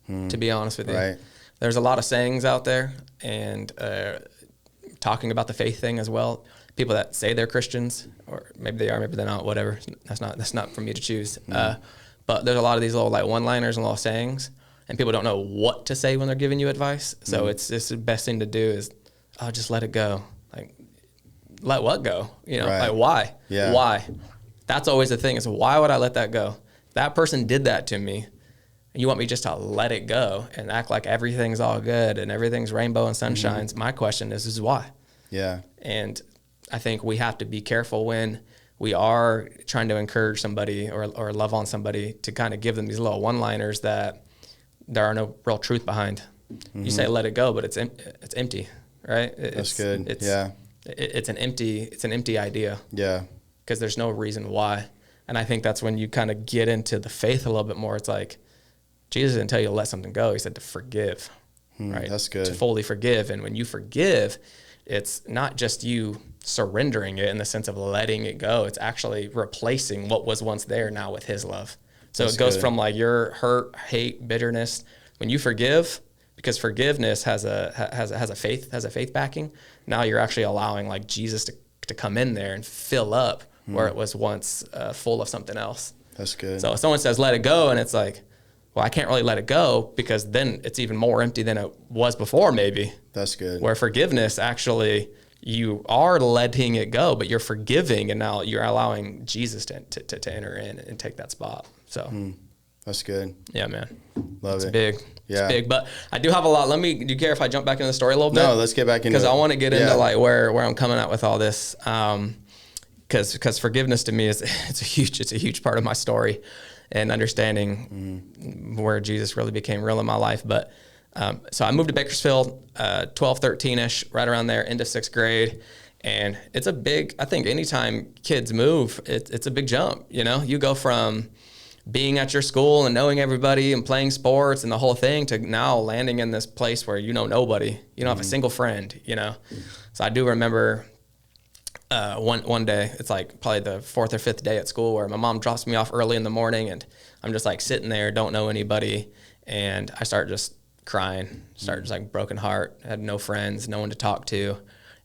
to be honest with you. Right. There's a lot of sayings out there, and talking about the faith thing as well. People that say they're Christians, or maybe they are, maybe they're not, whatever. That's not for me to choose. But there's a lot of these little like one-liners and little sayings, and people don't know what to say when they're giving you advice. So it's the best thing to do is, just let it go. Like, let what go? Like why? Yeah. Why? That's always the thing is, why would I let that go? That person did that to me. And you want me just to let it go and act like everything's all good and everything's rainbow and sunshines. My question is why? Yeah. And I think we have to be careful when we are trying to encourage somebody or love on somebody to kind of give them these little one-liners that there are no real truth behind. Mm-hmm. You say let it go, but it's empty, right? That's good. It's an empty idea. Yeah. Because there's no reason why. And I think that's when you kind of get into the faith a little bit more. It's like, Jesus didn't tell you to let something go. He said to forgive, right? That's good. To fully forgive. And when you forgive, it's not just you surrendering it in the sense of letting it go. It's actually replacing what was once there now with his love. So it goes from like your hurt, hate, bitterness. When you forgive, because forgiveness has a faith backing. Now you're actually allowing like Jesus to come in there and fill up where it was once full of something else. That's good. So if someone says let it go, and it's like, well, I can't really let it go because then it's even more empty than it was before, maybe. That's good. Where forgiveness, actually, you are letting it go, but you're forgiving, and now you're allowing Jesus to enter in and take that spot. So that's good. Yeah, man. Love it. It's big. Yeah. It's big. But I do have a lot. Do you care if I jump back into the story a little bit? No, let's get back into it. Because I want to get into like where I'm coming at with all this. Because forgiveness to me it's a huge part of my story and understanding where Jesus really became real in my life. But so I moved to Bakersfield, 12, 13-ish, right around there, end of 6th grade. And it's a big, I think anytime kids move, it's a big jump. You know, you go from being at your school and knowing everybody and playing sports and the whole thing to now landing in this place where you know nobody. You don't have a single friend, you know. So I do remember one day, it's like probably the 4th or 5th day at school, where my mom drops me off early in the morning and I'm just like sitting there, don't know anybody. And I start just crying, just like broken heart, had no friends, no one to talk to.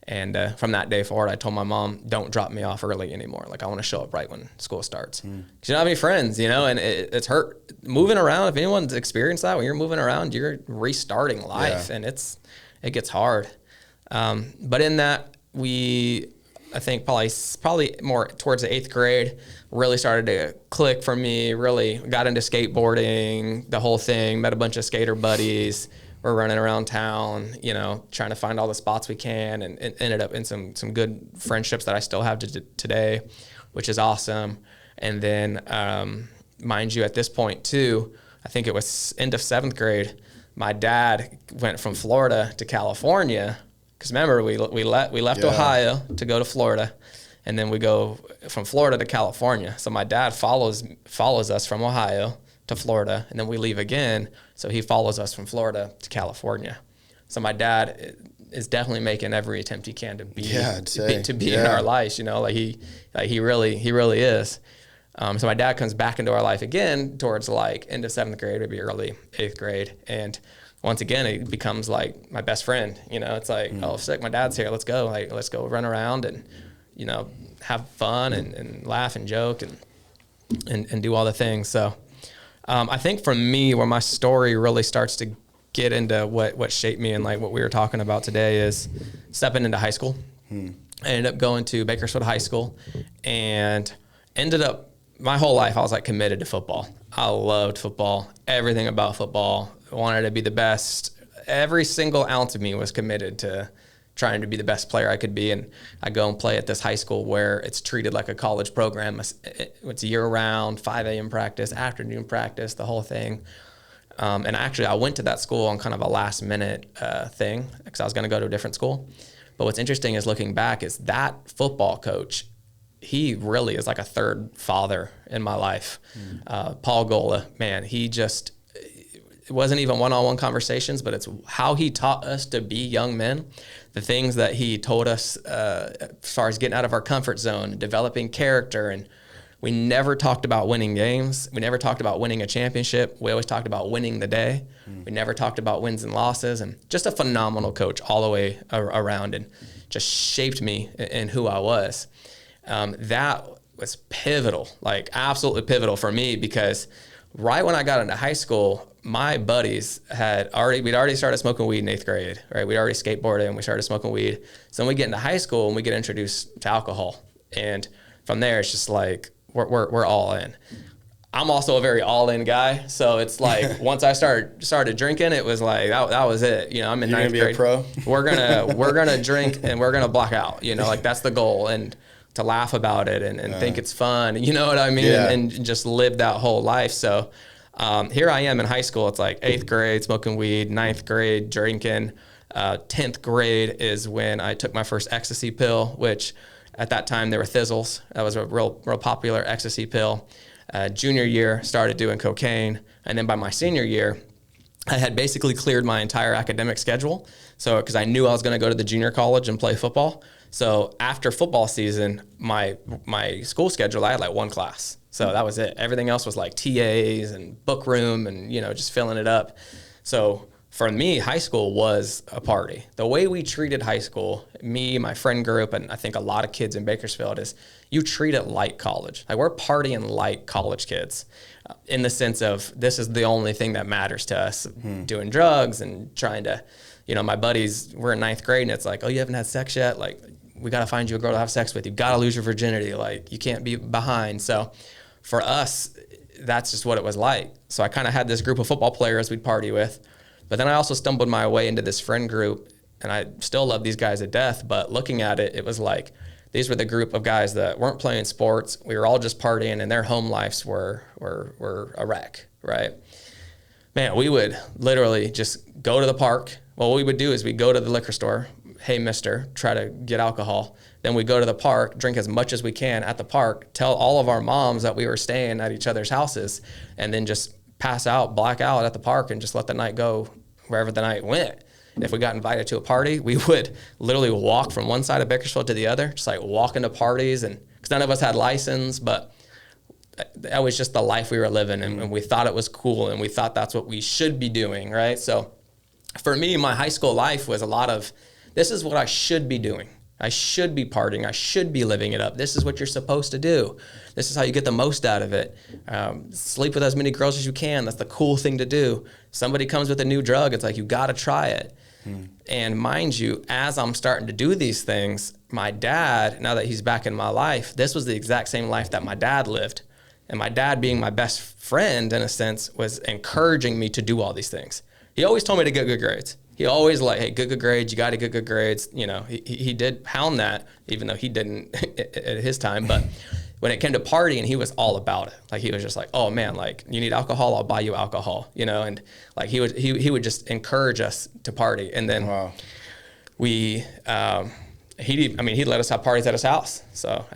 And from that day forward, I told my mom, don't drop me off early anymore. Like, I want to show up right when school starts. Because you don't have any friends, you know, and it's hurt. Moving around, if anyone's experienced that, when you're moving around, you're restarting life, and it gets hard. But in that, I think probably more towards the 8th grade, really started to click for me, really got into skateboarding, the whole thing, met a bunch of skater buddies. We're running around town, you know, trying to find all the spots we can, and ended up in some good friendships that I still have today, which is awesome. And then, mind you, at this point too, I think it was end of 7th grade, my dad went from Florida to California. Because remember, we left Ohio to go to Florida, and then we go from Florida to California. So my dad follows us from Ohio to Florida, and then we leave again. So he follows us from Florida to California. So my dad is definitely making every attempt he can to be in our lives. You know, he really is. So my dad comes back into our life again towards like end of 7th grade, maybe early 8th grade, and once again it becomes like my best friend. You know, it's like, oh, sick, my dad's here. Let's go. Like, let's go run around and, you know, have fun and laugh and joke and do all the things. So. I think for me, where my story really starts to get into what shaped me and like what we were talking about today is stepping into high school. I ended up going to Bakersfield High School and ended up, my whole life I was like committed to football. I loved football, everything about football. I wanted to be the best. Every single ounce of me was committed to trying to be the best player I could be. And I go and play at this high school where it's treated like a college program. It's year-round, 5 a.m. practice, afternoon practice, the whole thing. And actually, I went to that school on kind of a last-minute thing because I was going to go to a different school. But what's interesting is looking back is that football coach, he really is like a third father in my life. Paul Gola, man, it wasn't even one-on-one conversations, but it's how he taught us to be young men. The things that he told us as far as getting out of our comfort zone, developing character. And we never talked about winning games. We never talked about winning a championship. We always talked about winning the day. We never talked about wins and losses. And just a phenomenal coach all the way around, and just shaped me in who I was. That was pivotal, like absolutely pivotal for me, because right when I got into high school, my buddies we'd already started smoking weed in 8th grade, right? We'd already skateboarded and we started smoking weed. So then we get into high school and we get introduced to alcohol. And from there, it's just like, we're all in. I'm also a very all-in guy. So it's like, once I started drinking, it was like, that was it. You know, I'm in 9th grade. You're gonna be a pro? We're gonna drink and we're gonna black out, you know, like that's the goal. And to laugh about it and think it's fun, you know what I mean? Yeah. And just live that whole life. So Here I am in high school. It's like 8th grade, smoking weed, 9th grade, drinking. 10th grade is when I took my first ecstasy pill, which at that time they were Thizzles. That was a real popular ecstasy pill. Junior year, started doing cocaine. And then by my senior year, I had basically cleared my entire academic schedule. So, because I knew I was going to go to the junior college and play football. So after football season, my school schedule, I had like one class. So that was it. Everything else was like TAs and book room and, just filling it up. So for me, high school was a party. The way we treated high school, me, my friend group, and I think a lot of kids in Bakersfield, is you treat it like college. Like, we're partying like college kids in the sense of this is the only thing that matters to us, doing drugs and trying to, my buddies, we're in 9th grade and it's like, oh, you haven't had sex yet? Like, we got to find you a girl to have sex with. You got to lose your virginity. Like, you can't be behind. So for us, that's just what it was like. So I kind of had this group of football players we'd party with. But then I also stumbled my way into this friend group, and I still love these guys to death. But looking at it, it was like these were the group of guys that weren't playing sports. We were all just partying, and their home lives were a wreck, right? Man, we would literally just go to the park. Well, what we would do is we'd go to the liquor store. Hey, mister, try to get alcohol. Then we go to the park, drink as much as we can at the park, tell all of our moms that we were staying at each other's houses, and then just pass out, black out at the park and just let the night go wherever the night went. If we got invited to a party, we would literally walk from one side of Bakersfield to the other, just like walking to parties. And because none of us had license, but that was just the life we were living, and we thought it was cool, and we thought that's what we should be doing, right? So for me, my high school life was a lot of, this is what I should be doing. I should be partying. I should be living it up. This is what you're supposed to do. This is how you get the most out of it. Sleep with as many girls as you can. That's the cool thing to do. Somebody comes with a new drug, it's like, you got to try it. And mind you, as I'm starting to do these things, my dad, now that he's back in my life, this was the exact same life that my dad lived. And my dad, being my best friend in a sense, was encouraging me to do all these things. He always told me to get good grades. He always like, hey, good grades, you got to get good grades. He did pound that, even though he didn't at his time. But when it came to partying, he was all about it. Like, he was just like, oh man, like, you need alcohol, I'll buy you alcohol, and like he would just encourage us to party. And then he'd let us have parties at his house. So,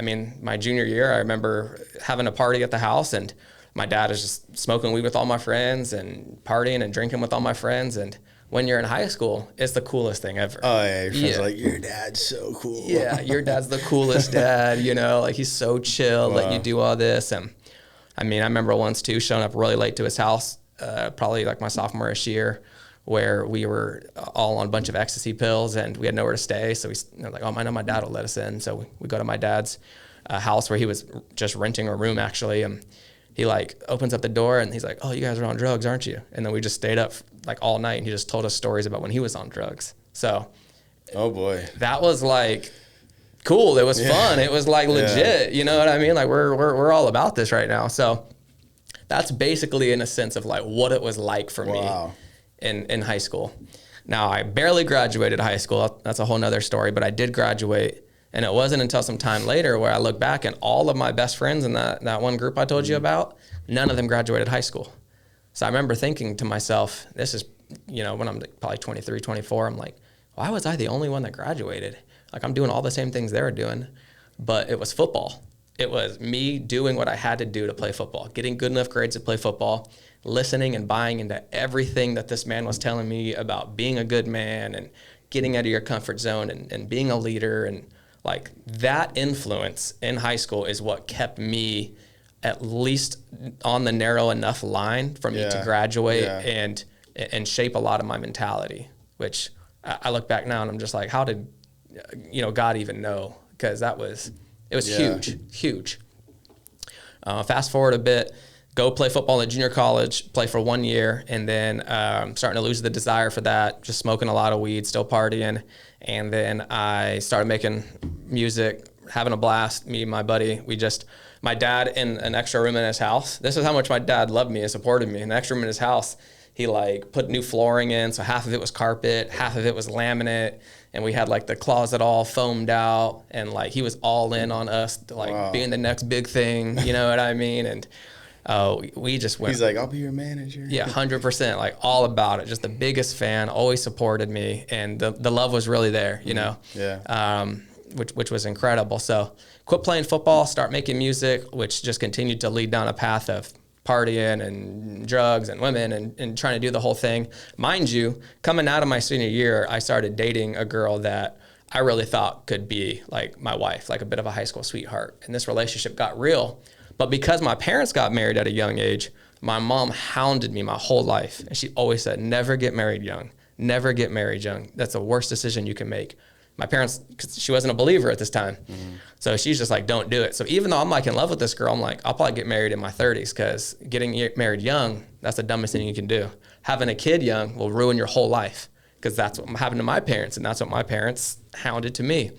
my junior year, I remember having a party at the house, and my dad is just smoking weed with all my friends and partying and drinking with all my friends. And when you're in high school, it's the coolest thing ever. Oh, yeah. Your friends are like, your dad's so cool. Yeah, your dad's the coolest dad, like, he's so chill, letting you do all this. And I remember once too, showing up really late to his house, probably like my sophomore-ish year, where we were all on a bunch of ecstasy pills and we had nowhere to stay. So we were like, oh, I know my dad will let us in. So we go to my dad's house, where he was just renting a room actually. And he like opens up the door and he's like, oh, you guys are on drugs, aren't you? And then we just stayed up like all night, and he just told us stories about when he was on drugs. So, oh boy, that was like cool. It was fun. It was like legit. You know what I mean? Like, we're all about this right now. So that's basically in a sense of like what it was like for me in high school. Now, I barely graduated high school. That's a whole nother story, but I did graduate. And it wasn't until some time later where I look back, and all of my best friends in that one group I told you about, none of them graduated high school. So I remember thinking to myself, this is, when I'm probably 23, 24, I'm like, why was I the only one that graduated? Like, I'm doing all the same things they were doing, but it was football. It was me doing what I had to do to play football, getting good enough grades to play football, listening and buying into everything that this man was telling me about being a good man and getting out of your comfort zone and being a leader. And like, that influence in high school is what kept me at least on the narrow enough line for me to graduate and shape a lot of my mentality, which I look back now and I'm just like, how did, God even know? Because it was huge. Fast forward a bit, go play football at junior college, play for 1 year, and then starting to lose the desire for that, just smoking a lot of weed, still partying. And then I started making music, having a blast, me and my buddy. My dad in an extra room in his house. This is how much my dad loved me and supported me. In an extra room in his house, he like put new flooring in. So half of it was carpet, half of it was laminate. And we had like the closet all foamed out. And like, he was all in on us, like being the next big thing. You know what I mean? And We just went. He's like, I'll be your manager. Yeah, 100%, like all about it. Just the biggest fan, always supported me, and the love was really there, you know. Yeah. Which was incredible. So quit playing football, start making music, which just continued to lead down a path of partying and drugs and women and trying to do the whole thing. Mind you, coming out of my senior year, I started dating a girl that I really thought could be like my wife, like a bit of a high school sweetheart. And this relationship got real. But because my parents got married at a young age, my mom hounded me my whole life. And she always said, never get married young. Never get married young. That's the worst decision you can make. My parents, because she wasn't a believer at this time. Mm-hmm. So she's just like, don't do it. So even though I'm like in love with this girl, I'm like, I'll probably get married in my 30s, because getting married young, that's the dumbest thing you can do. Having a kid young will ruin your whole life, because that's what happened to my parents, and that's what my parents hounded to me.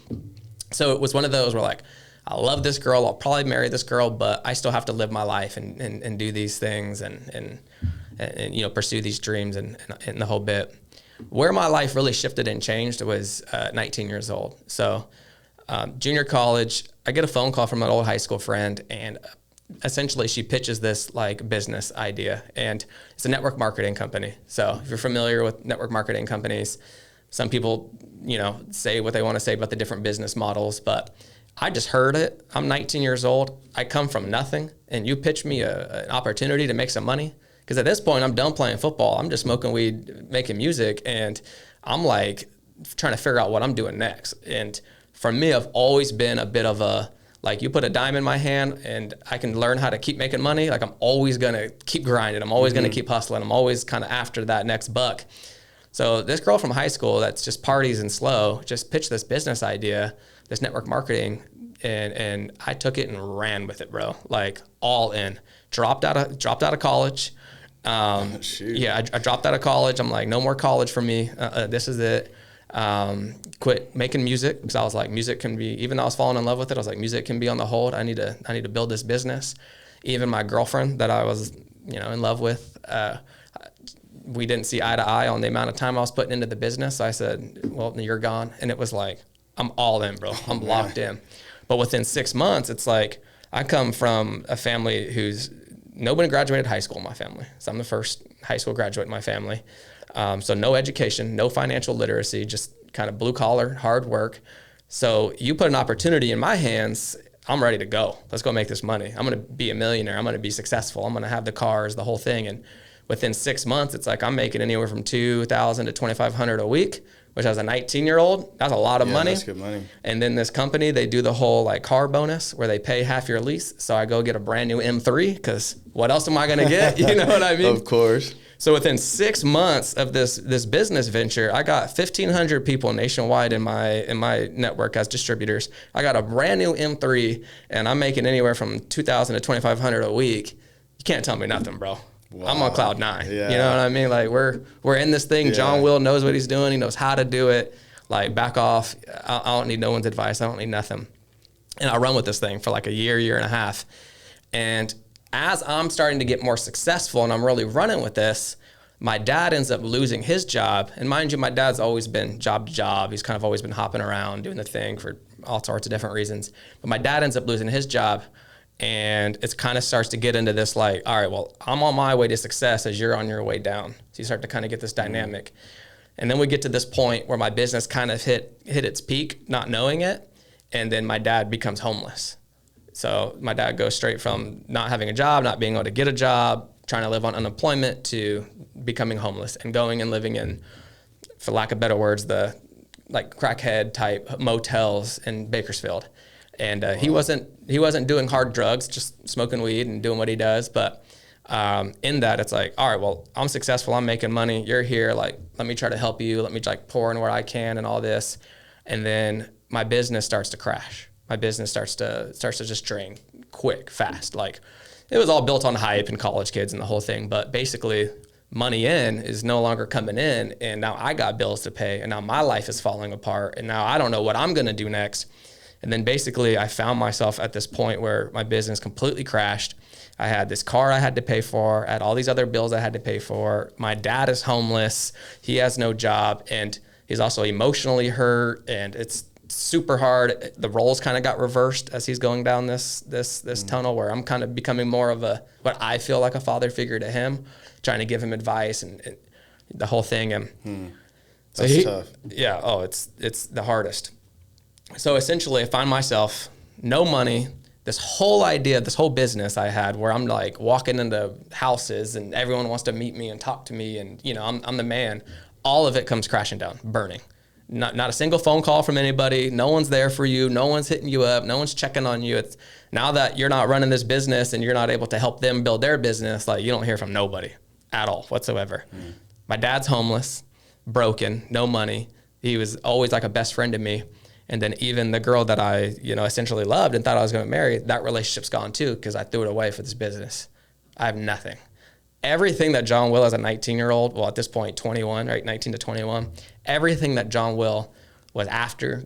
So it was one of those where like, I love this girl, I'll probably marry this girl, but I still have to live my life and do these things and you know, pursue these dreams and the whole bit. Where my life really shifted and changed was 19 years old. So junior college, I get a phone call from an old high school friend, and essentially she pitches this like business idea, and it's a network marketing company. So if you're familiar with network marketing companies, some people, you know, say what they want to say about the different business models, but I just heard it. I'm 19 years old. I come from nothing, and you pitch me an opportunity to make some money. Because at this point, I'm done playing football. I'm just smoking weed, making music, and I'm like trying to figure out what I'm doing next. And for me, I've always been a bit of a, like, you put a dime in my hand and I can learn how to keep making money. Like, I'm always going to keep grinding. I'm always going to keep hustling. I'm always kind of after that next buck. So this girl from high school that's just parties and slow just pitched this business idea, this network marketing, and I took it and ran with it, bro. Like, all in. Dropped out of college. Yeah, I dropped out of college. I'm like, no more college for me. This is it. Quit making music, because I was like, music can be, even though I was falling in love with it, I was like, music can be on the hold. I need to build this business. Even my girlfriend that I was, you know, in love with, we didn't see eye to eye on the amount of time I was putting into the business. So I said, well, you're gone. And it was like, I'm all in, bro. I'm locked in. But within 6 months, it's like, I come from a family who's, nobody graduated high school in my family. So I'm the first high school graduate in my family. So no education, no financial literacy, just kind of blue collar, hard work. So you put an opportunity in my hands, I'm ready to go. Let's go make this money. I'm going to be a millionaire. I'm going to be successful. I'm going to have the cars, the whole thing. And within 6 months, it's like I'm making anywhere from $2,000 to $2,500 a week, which as a 19-year-old, that's a lot of money. That's good money. And then this company, they do the whole like car bonus where they pay half your lease. So I go get a brand new M3, because what else am I going to get? You know what I mean? Of course. So within 6 months of this business venture, I got 1,500 people nationwide in my network as distributors. I got a brand new M3, and I'm making anywhere from $2,000 to $2,500 a week. You can't tell me nothing, bro. Wow. I'm on cloud nine. Yeah. You know what I mean? Like we're in this thing. Yeah. John Will knows what he's doing. He knows how to do it. Like, back off. I don't need no one's advice. I don't need nothing. And I run with this thing for like a year and a half. And as I'm starting to get more successful and I'm really running with this, my dad ends up losing his job. And mind you, my dad's always been job to job. He's kind of always been hopping around doing the thing for all sorts of different reasons. But my dad ends up losing his job. And it kind of starts to get into this like, all right, well, I'm on my way to success as you're on your way down. So you start to kind of get this dynamic. And then we get to this point where my business kind of hit its peak, not knowing it. And then my dad becomes homeless. So my dad goes straight from not having a job, not being able to get a job, trying to live on unemployment, to becoming homeless and going and living in, for lack of better words, the like crackhead type motels in Bakersfield. And he wasn't doing hard drugs, just smoking weed and doing what he does. But in that, it's like, all right, well, I'm successful. I'm making money. You're here. Like, let me try to help you. Let me like pour in where I can and all this. And then my business starts to crash. My business starts to just drain quick, fast. Like, it was all built on hype and college kids and the whole thing. But basically, money in is no longer coming in. And now I got bills to pay. And now my life is falling apart. And now I don't know what I'm going to do next. And then basically I found myself at this point where my business completely crashed. I had this car I had to pay for. I had all these other bills I had to pay for. My dad is homeless. He has no job. And he's also emotionally hurt. And it's super hard. The roles kind of got reversed as he's going down this tunnel where I'm kind of becoming more of what I feel like a father figure to him, trying to give him advice and the whole thing. And That's tough. Yeah. Oh, it's the hardest. So essentially I find myself no money, this whole idea, this whole business I had where I'm like walking into houses and everyone wants to meet me and talk to me. And, you know, I'm the man. All of it comes crashing down, burning. Not a single phone call from anybody. No one's there for you. No one's hitting you up. No one's checking on you. It's now that you're not running this business and you're not able to help them build their business, like you don't hear from nobody at all whatsoever. My dad's homeless, broken, no money. He was always like a best friend to me. And then even the girl that I, you know, essentially loved and thought I was going to marry, that relationship's gone too because I threw it away for this business. I have nothing. Everything that John Will as a 19-year-old, well, at this point, 21, right, 19 to 21, everything that John Will was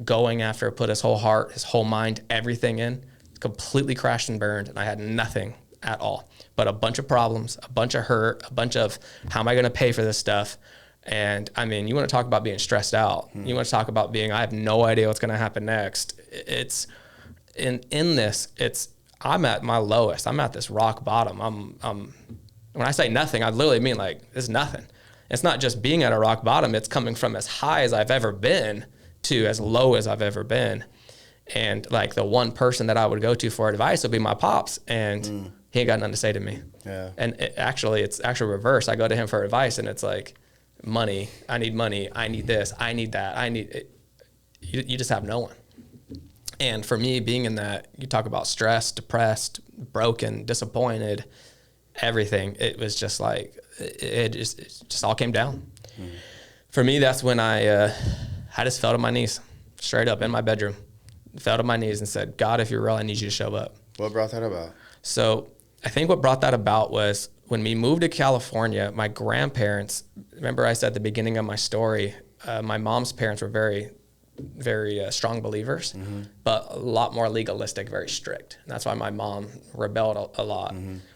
going after, put his whole heart, his whole mind, everything in, completely crashed and burned, and I had nothing at all but a bunch of problems, a bunch of hurt, a bunch of how am I going to pay for this stuff? And I mean, you want to talk about being stressed out. You want to talk about being, I have no idea what's going to happen next. It's in this, I'm at my lowest. I'm at this rock bottom. When I say nothing, I literally mean like, it's nothing. It's not just being at a rock bottom. It's coming from as high as I've ever been to as low as I've ever been. And like the one person that I would go to for advice would be my pops. And he ain't got nothing to say to me. Yeah. And it's actually reverse. I go to him for advice and it's like, money, I need this, I need that, I need it. You just have no one. And for me being in that, you talk about stressed, depressed, broken, disappointed, everything, it was just like, it just all came down. For me, that's when I just fell to my knees, straight up in my bedroom, fell to my knees and said, God, if you're real, I need you to show up. What brought that about? So I think what brought that about was when we moved to California, my grandparents, remember I said at the beginning of my story, my mom's parents were very, very strong believers, but a lot more legalistic, very strict. And that's why my mom rebelled a lot.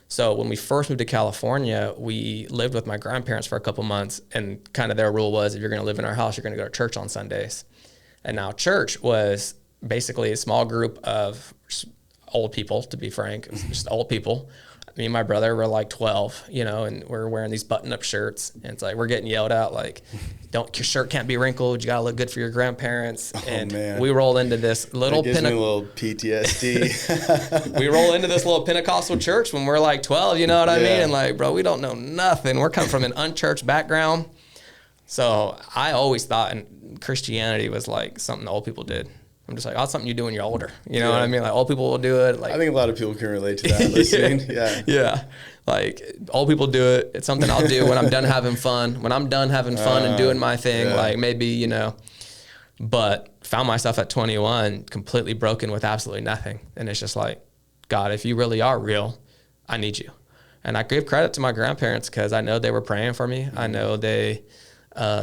So when we first moved to California, we lived with my grandparents for a couple months, and kind of their rule was, if you're going to live in our house, you're going to go to church on Sundays. And now church was basically a small group of old people, to be frank, just old people. Me and my brother were like 12, you know, and we're wearing these button-up shirts, and it's like we're getting yelled at like, your shirt can't be wrinkled, you gotta look good for your grandparents. And man, we roll into this little me a little PTSD. We roll into this little Pentecostal church when we're like 12, you know what I mean? And like, bro, we don't know nothing. We're coming from an unchurched background. So I always thought Christianity was like something old people did. I'm just like, oh, it's something you do when you're older. You know what I mean? Like, old people will do it. Like, I think a lot of people can relate to that listening. Yeah. Like, old people do it. It's something I'll do when I'm done having fun. When I'm done having fun and doing my thing, like maybe, you know. But found myself at 21 completely broken with absolutely nothing. And it's just like, God, if you really are real, I need you. And I give credit to my grandparents because I know they were praying for me. I know they...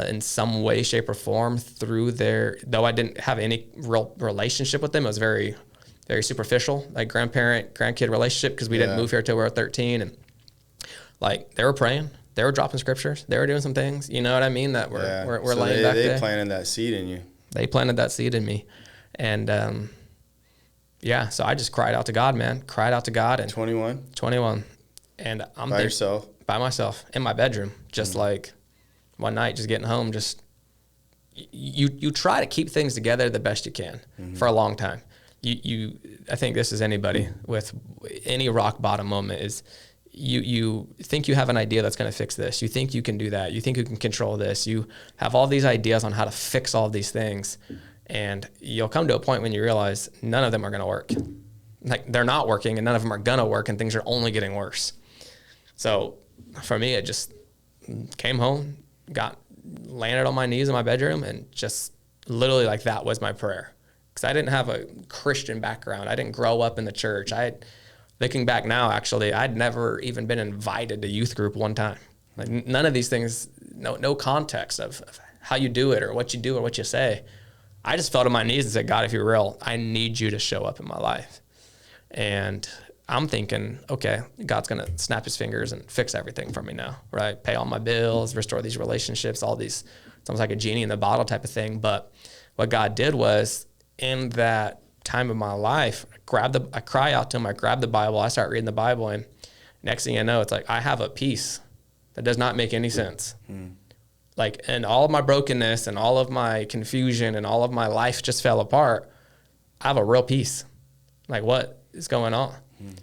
in some way, shape, or form through though I didn't have any real relationship with them, it was very, very superficial, like grandkid relationship, because we didn't move here till we were 13. And like, they were praying, they were dropping scriptures, they were doing some things, you know what I mean, that we're so laying back there. They planted that seed in you. They planted that seed in me. And so I just cried out to God, man. Cried out to God. And 21. And I'm by yourself? By myself, in my bedroom, just like... one night, just getting home, you try to keep things together the best you can for a long time. I think this is anybody with any rock bottom moment is you think you have an idea that's going to fix this. You think you can do that. You think you can control this. You have all these ideas on how to fix all these things. And you'll come to a point when you realize none of them are going to work. Like, they're not working and none of them are going to work, and things are only getting worse. So for me, it just came home, landed on my knees in my bedroom, and just literally like that was my prayer. Because I didn't have a Christian background. I didn't grow up in the church. Looking back now, actually, I'd never even been invited to youth group one time. Like, none of these things, no context of how you do it or what you do or what you say. I just fell to my knees and said, God, if you're real, I need you to show up in my life. And I'm thinking, okay, God's going to snap his fingers and fix everything for me now, right? Pay all my bills, restore these relationships, all these, it's almost like a genie in the bottle type of thing. But what God did was in that time of my life, I cry out to him, I grab the Bible, I start reading the Bible, and next thing I know, it's like I have a peace that does not make any sense. Like, and all of my brokenness and all of my confusion and all of my life just fell apart. I have a real peace. Like, what is going on?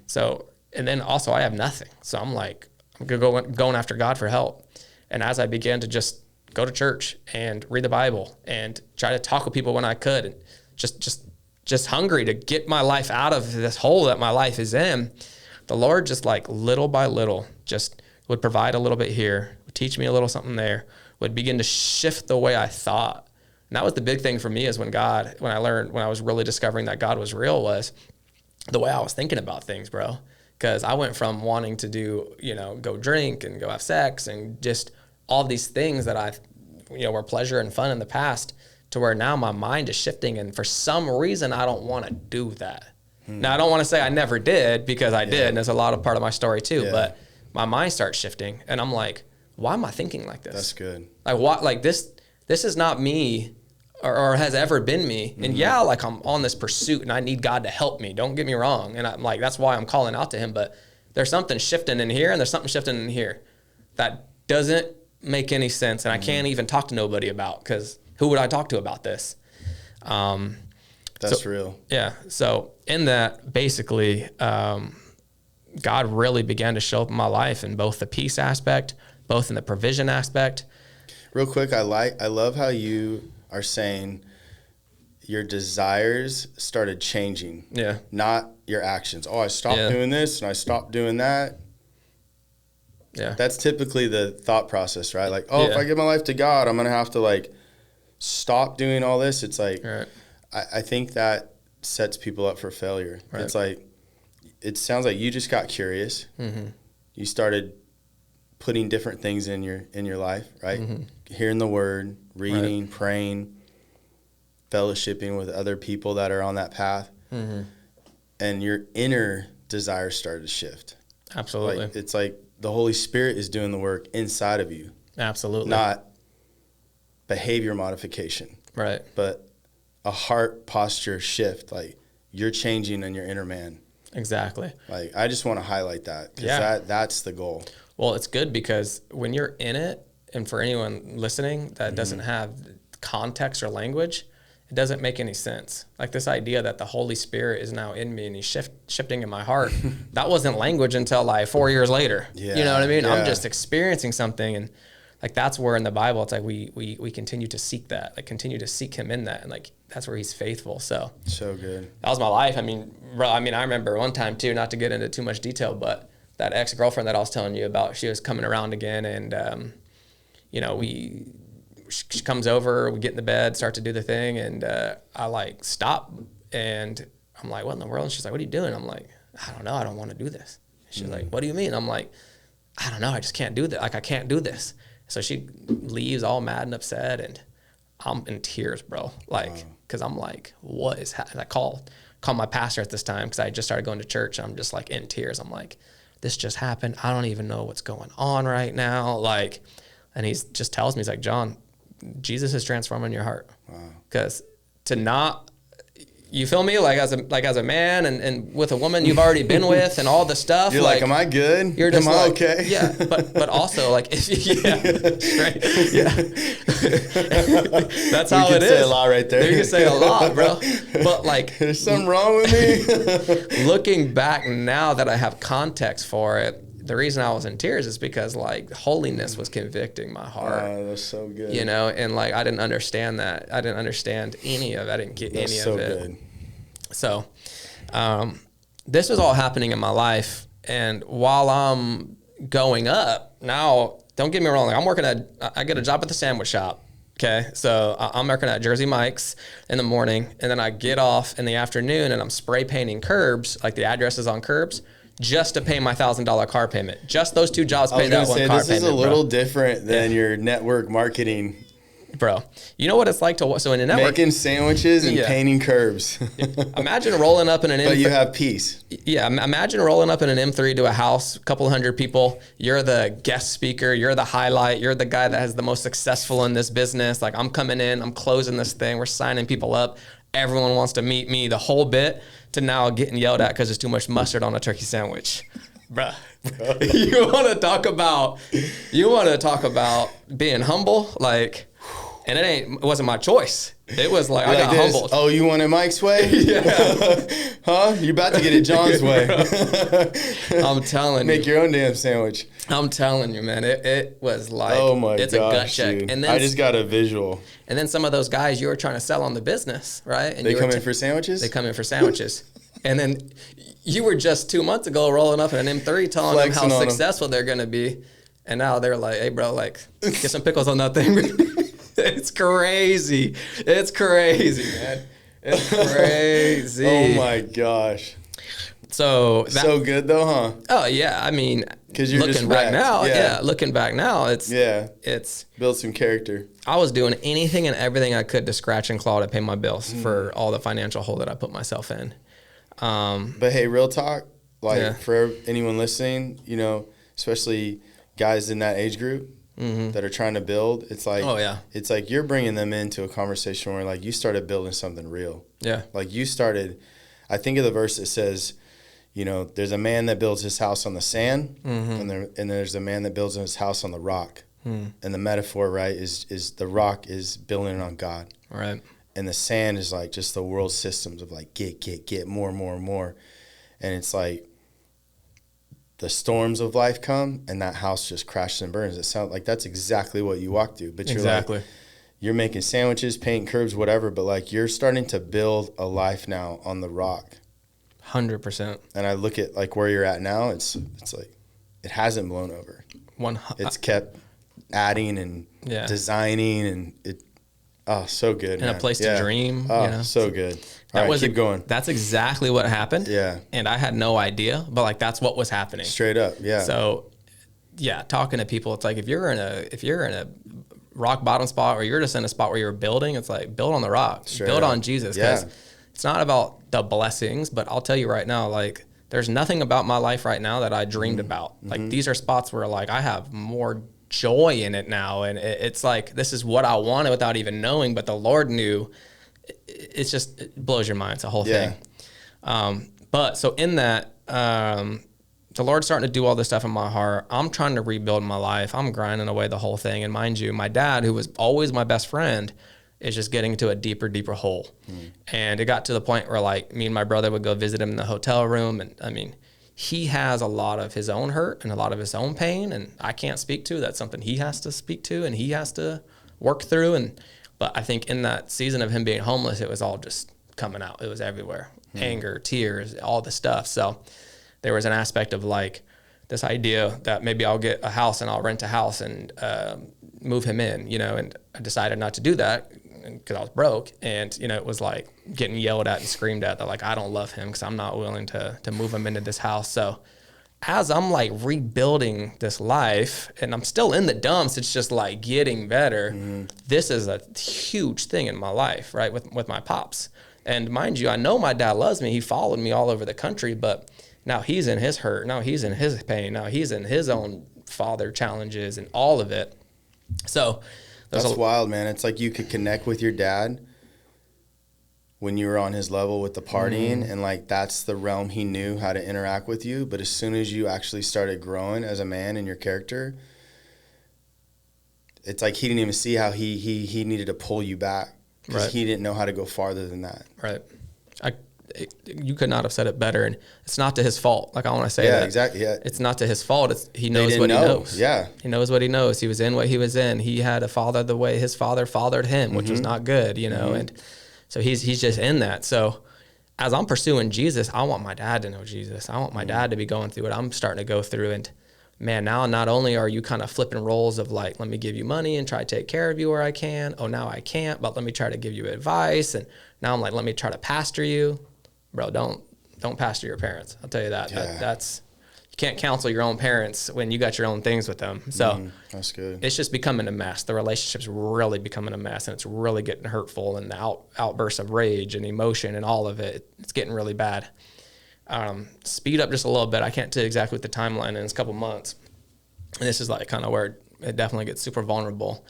So, and then also I have nothing. So I'm like, I'm going after God for help. And as I began to just go to church and read the Bible and try to talk with people when I could, and just hungry to get my life out of this hole that my life is in, the Lord just like little by little just would provide a little bit here, would teach me a little something there, would begin to shift the way I thought. And that was the big thing for me, is when I was really discovering that God was real, was the way I was thinking about things, bro. Because I went from wanting to do, go drink and go have sex and just all these things that were pleasure and fun in the past, to where now my mind is shifting. And for some reason, I don't want to do that. Now, I don't want to say I never did, because I did. And there's a lot of part of my story too, but my mind starts shifting and I'm like, why am I thinking like this? That's good. Like, what, like this is not me or has ever been me. And like I'm on this pursuit and I need God to help me. Don't get me wrong. And I'm like, that's why I'm calling out to him. But there's something shifting in here and there's something shifting in here that doesn't make any sense. And I can't even talk to nobody about, because who would I talk to about this? That's real. Yeah. So in that, basically, God really began to show up in my life in both the peace aspect, both in the provision aspect. Real quick, I love how you are saying your desires started changing. Yeah. Not your actions. Oh, I stopped doing this and I stopped doing that. Yeah. That's typically the thought process, right? Like, if I give my life to God, I'm going to have to like stop doing all this. It's like, right. I think that sets people up for failure. Right. It's like, it sounds like you just got curious. You started putting different things in your life, right? Hearing the word, reading, praying, fellowshipping with other people that are on that path. And your inner desire started to shift. Absolutely. Like, it's like the Holy Spirit is doing the work inside of you. Absolutely. Not behavior modification. Right. But a heart posture shift. Like, you're changing in your inner man. Exactly. Like, I just want to highlight that, because that's the goal. Well, it's good, because when you're in it, and for anyone listening that doesn't have context or language, it doesn't make any sense. Like, this idea that the Holy Spirit is now in me and he's shifting in my heart, that wasn't language until like 4 years later. Yeah. You know what I mean? Yeah. I'm just experiencing something, and like, that's where in the Bible, it's like we continue to seek that, like continue to seek him in that. And like, that's where he's faithful. So good. That was my life. I mean, bro, I remember one time too, not to get into too much detail, but that ex-girlfriend that I was telling you about, she was coming around again, and she comes over, we get in the bed, start to do the thing, and I like stop, and I'm like, what in the world? And she's like, what are you doing? I'm like, I don't know, I don't want to do this. She's like, what do you mean? I'm like, I don't know, I just can't do that. Like, I can't do this. So she leaves all mad and upset, and I'm in tears, bro. Like, because I'm like, what is happening? I called my pastor at this time, because I just started going to church. I'm just like in tears. I'm like, this just happened. I don't even know what's going on right now. Like, and he just tells me, he's like, John, Jesus is transforming your heart. Because to not, you feel me? Like as a man and with a woman you've already been with and all the stuff. You're like, am I good? You're just am I like, okay? Yeah. But also like, if right. Yeah. That's how it is. You can say a lot right there. You can say a lot, bro. But like, there's something wrong with me. Looking back now that I have context for it, the reason I was in tears is because like holiness was convicting my heart. Oh, that's so good. And like, I didn't understand that. I didn't understand any of it. I didn't get any of it. Good. So, this was all happening in my life. And while I'm going up now, don't get me wrong. Like, I get a job at the sandwich shop. Okay. So I'm working at Jersey Mike's in the morning, and then I get off in the afternoon and I'm spray painting curbs, like the addresses on curbs, just to pay my $1,000 car payment. Just those two jobs pay that one car payment. This is a little different than your network marketing. Bro, you know what it's like so in a network, making sandwiches and painting curbs. Imagine rolling up in an M3. But you have peace. Yeah, imagine rolling up in an M3 to a house, a couple hundred people. You're the guest speaker. You're the highlight. You're the guy that has the most successful in this business. Like, I'm coming in, I'm closing this thing. We're signing people up. everyone wants to meet me, the whole bit, to now getting yelled at because there's too much mustard on a turkey sandwich. Bruh. You want to talk about being humble? Like, and it wasn't my choice. It was like, I got humbled. Oh, you want it Mike's way? Yeah. Huh? You about to get it John's way. I'm telling you. Make your own damn sandwich. I'm telling you, man. It was like, oh my it's gosh, a gut check. dude. And then I just got a visual. And then some of those guys you were trying to sell on the business, right? And they come in for sandwiches? They come in for sandwiches. And then you were just 2 months ago rolling up in an M3 telling Flexing them how successful they're going to be. And now they're like, hey, bro, like, get some pickles on that thing. It's crazy. It's crazy, man. It's crazy. Oh, my gosh. So good, though, huh? Oh, yeah. I mean, because you're looking just back now, yeah. Looking back now, it's build some character. I was doing anything and everything I could to scratch and claw to pay my bills for all the financial hole that I put myself in. But hey, real talk, like for anyone listening, you know, especially guys in that age group that are trying to build, it's like, it's like you're bringing them into a conversation where like you started building something real. Yeah. Like you started, I think of the verse that says, you know, there's a man that builds his house on the sand and there's a man that builds his house on the rock. And the metaphor, right, is the rock is building on God. Right. And the sand is like just the world systems of like get more and more and more. And it's like the storms of life come and that house just crashes and burns. It sounds like that's exactly what you walk through. But you're making sandwiches, painting curbs, whatever, but like you're starting to build a life now on the rock. 100%. And I look at like where you're at now, it's like it hasn't blown over. It's kept adding and designing and it. Oh, so good, and man. A place to dream. Oh, you know? So good. All right, keep going. That's exactly what happened. Yeah. And I had no idea, but like that's what was happening. Straight up, yeah. So, yeah, talking to people, it's like if you're in a rock bottom spot or you're just in a spot where you're building, it's like build on the rock, build on Jesus, because it's not about the blessings. But I'll tell you right now, like there's nothing about my life right now that I dreamed about. Like these are spots where like I have more joy in it now, and it's like this is what I wanted without even knowing, but the Lord knew. It blows your mind. It's a whole thing. But so in that, the Lord's starting to do all this stuff in my heart. I'm trying to rebuild my life. I'm grinding away the whole thing. And mind you, my dad, who was always my best friend, is just getting into a deeper hole. And it got to the point where like me and my brother would go visit him in the hotel room. And I mean, he has a lot of his own hurt and a lot of his own pain, and I can't speak to. That's something he has to speak to and he has to work through. But I think in that season of him being homeless, it was all just coming out. It was everywhere. Anger, tears, all the stuff. So there was an aspect of like this idea that maybe I'll get a house and I'll rent a house and move him in, you know, and I decided not to do that because I was broke. And, you know, it was like getting yelled at and screamed at that like I don't love him because I'm not willing to move him into this house. So as I'm like rebuilding this life and I'm still in the dumps, it's just like getting better. This is a huge thing in my life, right? With my pops. And mind you, I know my dad loves me. He followed me all over the country, but now he's in his hurt. Now he's in his pain. Now he's in his own father challenges and all of it. So that's wild, man. It's like you could connect with your dad when you were on his level with the partying, and like that's the realm he knew how to interact with you. But as soon as you actually started growing as a man in your character, it's like he didn't even see how he needed to pull you back because he didn't know how to go farther than that. Right. You could not have said it better, and it's not to his fault. Like I want to say that. Yeah, exactly. Yeah. It's not to his fault. He knows what he knows. Yeah. He knows what he knows. He was in what he was in. He had a father the way his father fathered him, which was not good, you know, and so he's just in that. So as I'm pursuing Jesus, I want my dad to know Jesus. I want my dad to be going through what I'm starting to go through. And man, now not only are you kind of flipping roles of like, let me give you money and try to take care of you where I can. Oh, now I can't, but let me try to give you advice. And now I'm like, let me try to pastor you. Bro, don't pastor your parents. I'll tell you that. Yeah. That's you can't counsel your own parents when you got your own things with them. So that's good. It's just becoming a mess. The relationship's really becoming a mess, and it's really getting hurtful, and the outbursts of rage and emotion and all of it, it's getting really bad. Speed up just a little bit. I can't tell you exactly what the timeline is, a couple months. And this is like kind of where it definitely gets super vulnerable.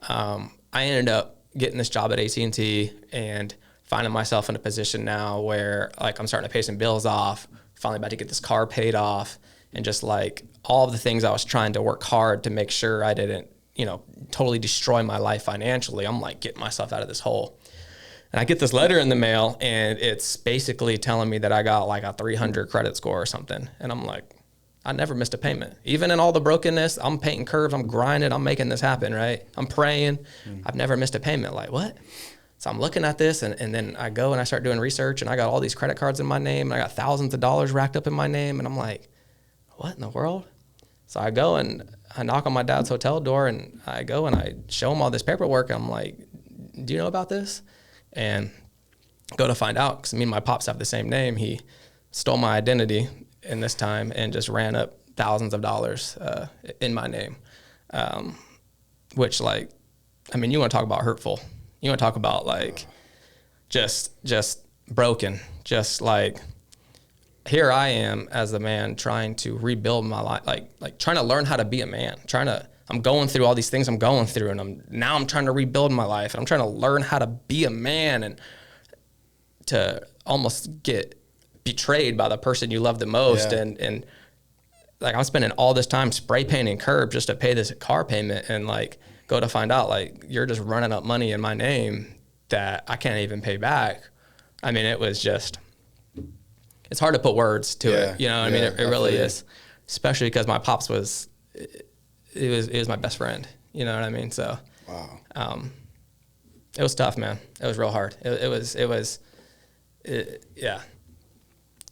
I ended up getting this job at AT&T and finding myself in a position now where like I'm starting to pay some bills off, finally about to get this car paid off, and just like all of the things I was trying to work hard to make sure I didn't, totally destroy my life financially. I'm like getting myself out of this hole. And I get this letter in the mail, and it's basically telling me that I got like a 300 credit score or something. And I'm like, I never missed a payment. Even in all the brokenness, I'm painting curves, I'm grinding, I'm making this happen, right? I'm praying. I've never missed a payment. Like, what? So I'm looking at this, and then I go and I start doing research, and I got all these credit cards in my name, and I got thousands of dollars racked up in my name, and I'm like, what in the world? So I go and I knock on my dad's hotel door, and I go and I show him all this paperwork. I'm like, do you know about this? And go to find out, because me and my pops have the same name. He stole my identity in this time and just ran up thousands of dollars in my name, which, like, I mean, you want to talk about hurtful. You want to talk about like just broken, just like here I am as a man trying to rebuild my life, like trying to learn how to be a man, I'm going through all these things I'm going through, and I'm trying to rebuild my life, and I'm trying to learn how to be a man, and to almost get betrayed by the person you love the most. Yeah. And like I'm spending all this time spray painting curbs just to pay this car payment, and like go to find out like you're just running up money in my name that I can't even pay back. I mean, it was just, it's hard to put words to it. You know what I mean? It really is, especially because my pops was my best friend. You know what I mean? So, wow. It was tough, man. It was real hard. Yeah.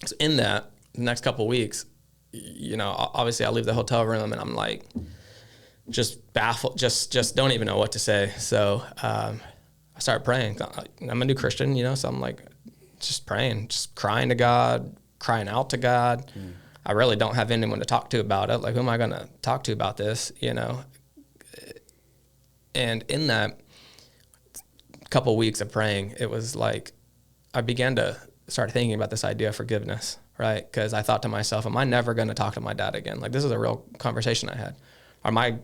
So in that, the next couple of weeks, obviously I leave the hotel room and I'm like, just baffled, just don't even know what to say. So, I started praying. I'm a new Christian, so I'm like, just praying, just crying to God, crying out to God. I really don't have anyone to talk to about it. Like, who am I going to talk to about this, And in that couple of weeks of praying, it was like I began to start thinking about this idea of forgiveness, right? Because I thought to myself, am I never going to talk to my dad again? Like, this is a real conversation I had. Are my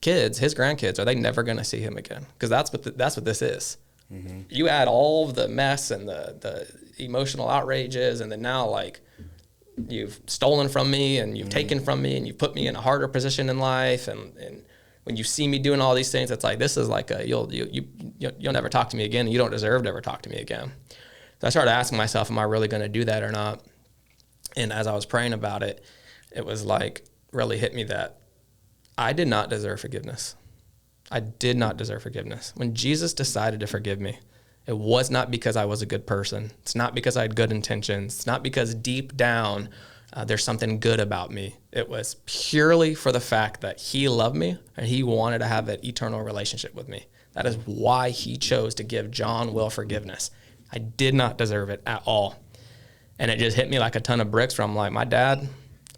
kids, his grandkids, are they never going to see him again? Because that's what this is. Mm-hmm. You add all of the mess and the emotional outrages, and then now, like, you've stolen from me and you've taken from me and you've put me in a harder position in life. And when you see me doing all these things, it's like, this is like you'll never talk to me again. And you don't deserve to ever talk to me again. So I started asking myself, am I really going to do that or not? And as I was praying about it, it was like really hit me that I did not deserve forgiveness. I did not deserve forgiveness. When Jesus decided to forgive me, it was not because I was a good person. It's not because I had good intentions. It's not because deep down there's something good about me. It was purely for the fact that he loved me and he wanted to have an eternal relationship with me. That is why he chose to give John Will forgiveness. I did not deserve it at all. And it just hit me like a ton of bricks from like, my dad,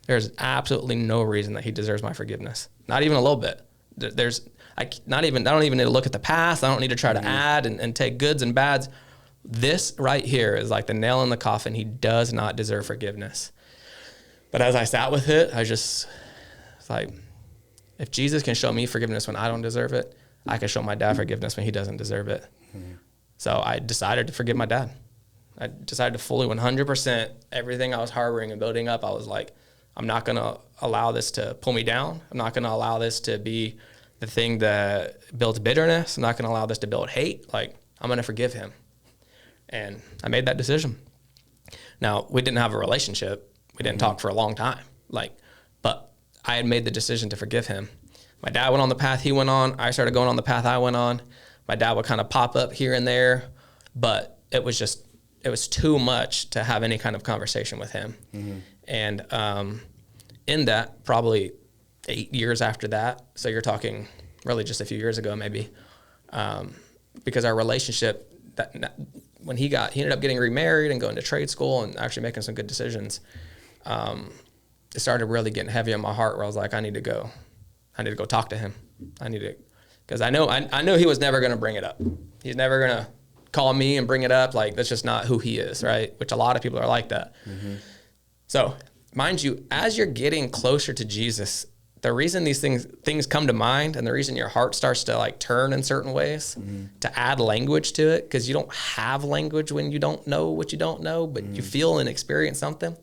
there's absolutely no reason that he deserves my forgiveness. Not even a little bit. I don't even need to look at the past. I don't need to try to add and take goods and bads. This right here is like the nail in the coffin. He does not deserve forgiveness. But as I sat with it, it's like, if Jesus can show me forgiveness when I don't deserve it, I can show my dad forgiveness when he doesn't deserve it. Mm-hmm. So I decided to forgive my dad. I decided to fully 100% everything I was harboring and building up. I was like, I'm not going to allow this to pull me down. I'm not going to allow this to be the thing that builds bitterness. I'm not going to allow this to build hate. Like, I'm going to forgive him. And I made that decision. Now, we didn't have a relationship. We didn't talk for a long time. But I had made the decision to forgive him. My dad went on the path he went on. I started going on the path I went on. My dad would kind of pop up here and there, but it was too much to have any kind of conversation with him. Mm-hmm. And in that, probably 8 years after that, so you're talking really just a few years ago maybe, because our relationship, when he ended up getting remarried and going to trade school and actually making some good decisions, it started really getting heavy on my heart, where I was like, I need to go talk to him. Because I know he was never going to bring it up. He's never going to call me and bring it up. Like, that's just not who he is, right? Which a lot of people are like that. Mm-hmm. So, mind you, as you're getting closer to Jesus, the reason these things come to mind, and the reason your heart starts to like turn in certain ways, to add language to it, because you don't have language when you don't know what you don't know, but you feel and experience something.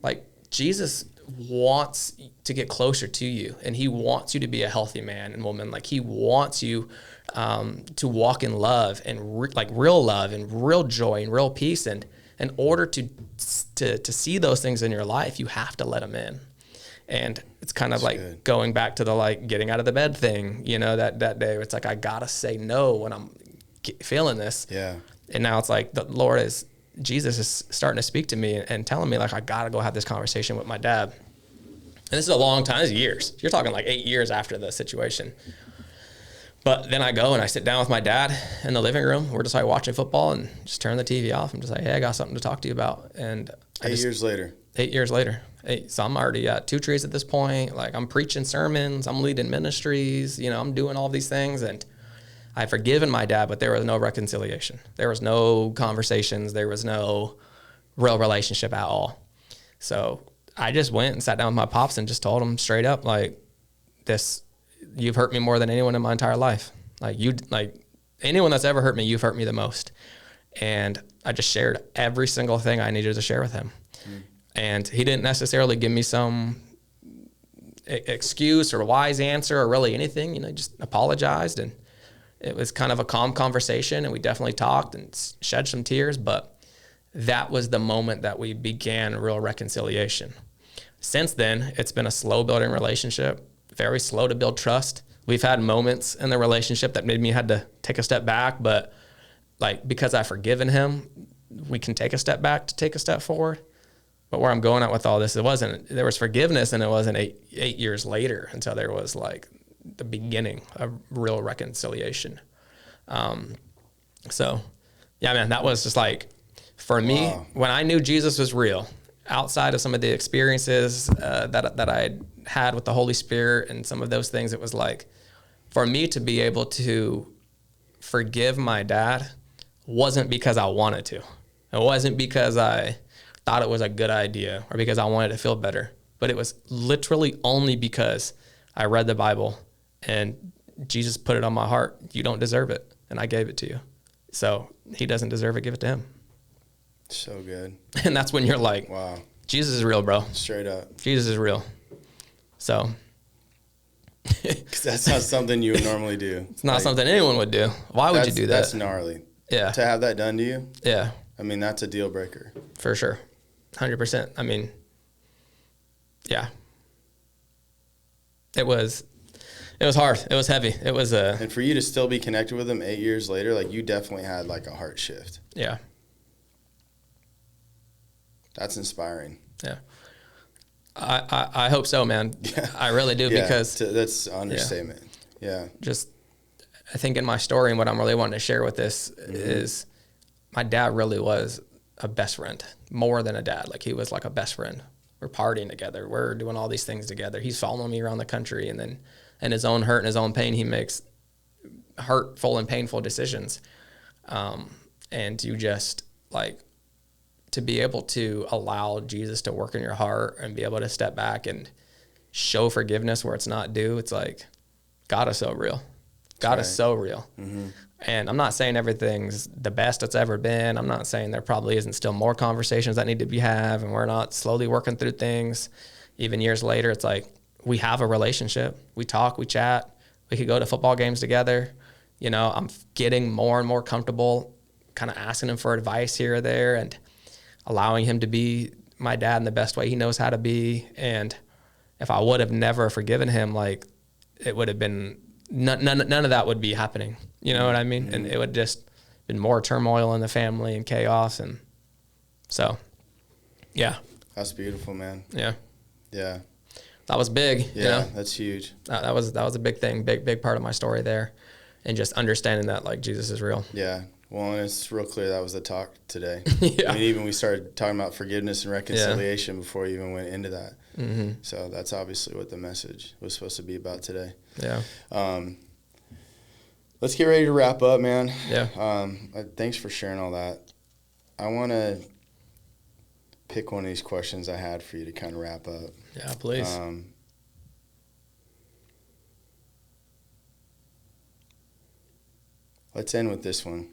Like Jesus wants to get closer to you, and he wants you to be a healthy man and woman. Like he wants you to walk in love and like real love and real joy and real peace. And in order to see those things in your life, you have to let him in. And it's kind of like good. Going back to the like getting out of the bed thing, you know, that day it's like, I gotta say no when I'm feeling this. Yeah. And now it's like Jesus is starting to speak to me and telling me like, I gotta go have this conversation with my dad. And this is a long time, this is years. You're talking like 8 years after the situation. But then I go and I sit down with my dad in the living room. We're just like watching football and just turn the TV off. I'm just like, hey, I got something to talk to you about. And 8 years later. 8 years later. So I'm already at 2 trees at this point. Like I'm preaching sermons, I'm leading ministries, you know, I'm doing all these things. And I've forgiven my dad, but there was no reconciliation. There was no conversations. There was no real relationship at all. So I just went and sat down with my pops and just told him straight up, like, you've hurt me more than anyone in my entire life. Like anyone that's ever hurt me, you've hurt me the most. And I just shared every single thing I needed to share with him. And he didn't necessarily give me some excuse or wise answer or really anything, you know, just apologized. And it was kind of a calm conversation, and we definitely talked and shed some tears, but that was the moment that we began real reconciliation. Since then, it's been a slow building relationship, very slow to build trust. We've had moments in the relationship that made me had to take a step back, but like, because I've forgiven him, we can take a step back to take a step forward. But where I'm going at with all this, there was forgiveness, and it wasn't eight years later until there was like the beginning of real reconciliation. So yeah, man, that was just like, for me, when I knew Jesus was real, outside of some of the experiences that I had with the Holy Spirit and some of those things, it was like, for me to be able to forgive my dad wasn't because I wanted to. It wasn't because I thought it was a good idea or because I wanted to feel better, but it was literally only because I read the Bible and Jesus put it on my heart. You don't deserve it, and I gave it to you. So he doesn't deserve it, give it to him. So good. And that's when you're like, wow, Jesus is real, bro. Straight up. Jesus is real. So. Because that's not something you would normally do. It's not something anyone would do. Why would you do that? That's gnarly. Yeah. To have that done to you? Yeah. I mean, that's a deal breaker. For sure. 100%. I mean, yeah. It was hard. It was heavy. It was and for you to still be connected with him 8 years later, like, you definitely had like a heart shift. Yeah. That's inspiring. Yeah. I hope so, man. Yeah. I really do, because that's an understatement. Yeah. Just, I think in my story and what I'm really wanting to share with this is my dad really was a best friend, more than a dad. Like, he was like a best friend. We're partying together. We're doing all these things together. He's following me around the country, and then in his own hurt and his own pain, he makes hurtful and painful decisions. And you just like, to be able to allow Jesus to work in your heart and be able to step back and show forgiveness where it's not due. It's like, God is so real. God is so real. Mm-hmm. And I'm not saying everything's the best it's ever been. I'm not saying there probably isn't still more conversations that need to be had, and we're not slowly working through things. Even years later, it's like, we have a relationship. We talk, we chat. We could go to football games together. You know, I'm getting more and more comfortable kind of asking him for advice here or there and allowing him to be my dad in the best way he knows how to be. And if I would have never forgiven him, like, it would have been, none of that would be happening. You know what I mean? Mm-hmm. And it would just been more turmoil in the family and chaos. And so, yeah. That's beautiful, man. Yeah. Yeah. That was big. Yeah, you know? That's huge. That was a big thing, big part of my story there. And just understanding that, like, Jesus is real. Yeah. Well, and it's real clear that was the talk today. Yeah. I mean, even we started talking about forgiveness and reconciliation before we even went into that. Mm-hmm. So that's obviously what the message was supposed to be about today. Yeah. Let's get ready to wrap up, man. Yeah. Thanks for sharing all that. I want to pick one of these questions I had for you to kind of wrap up. Yeah, please. let's end with this one.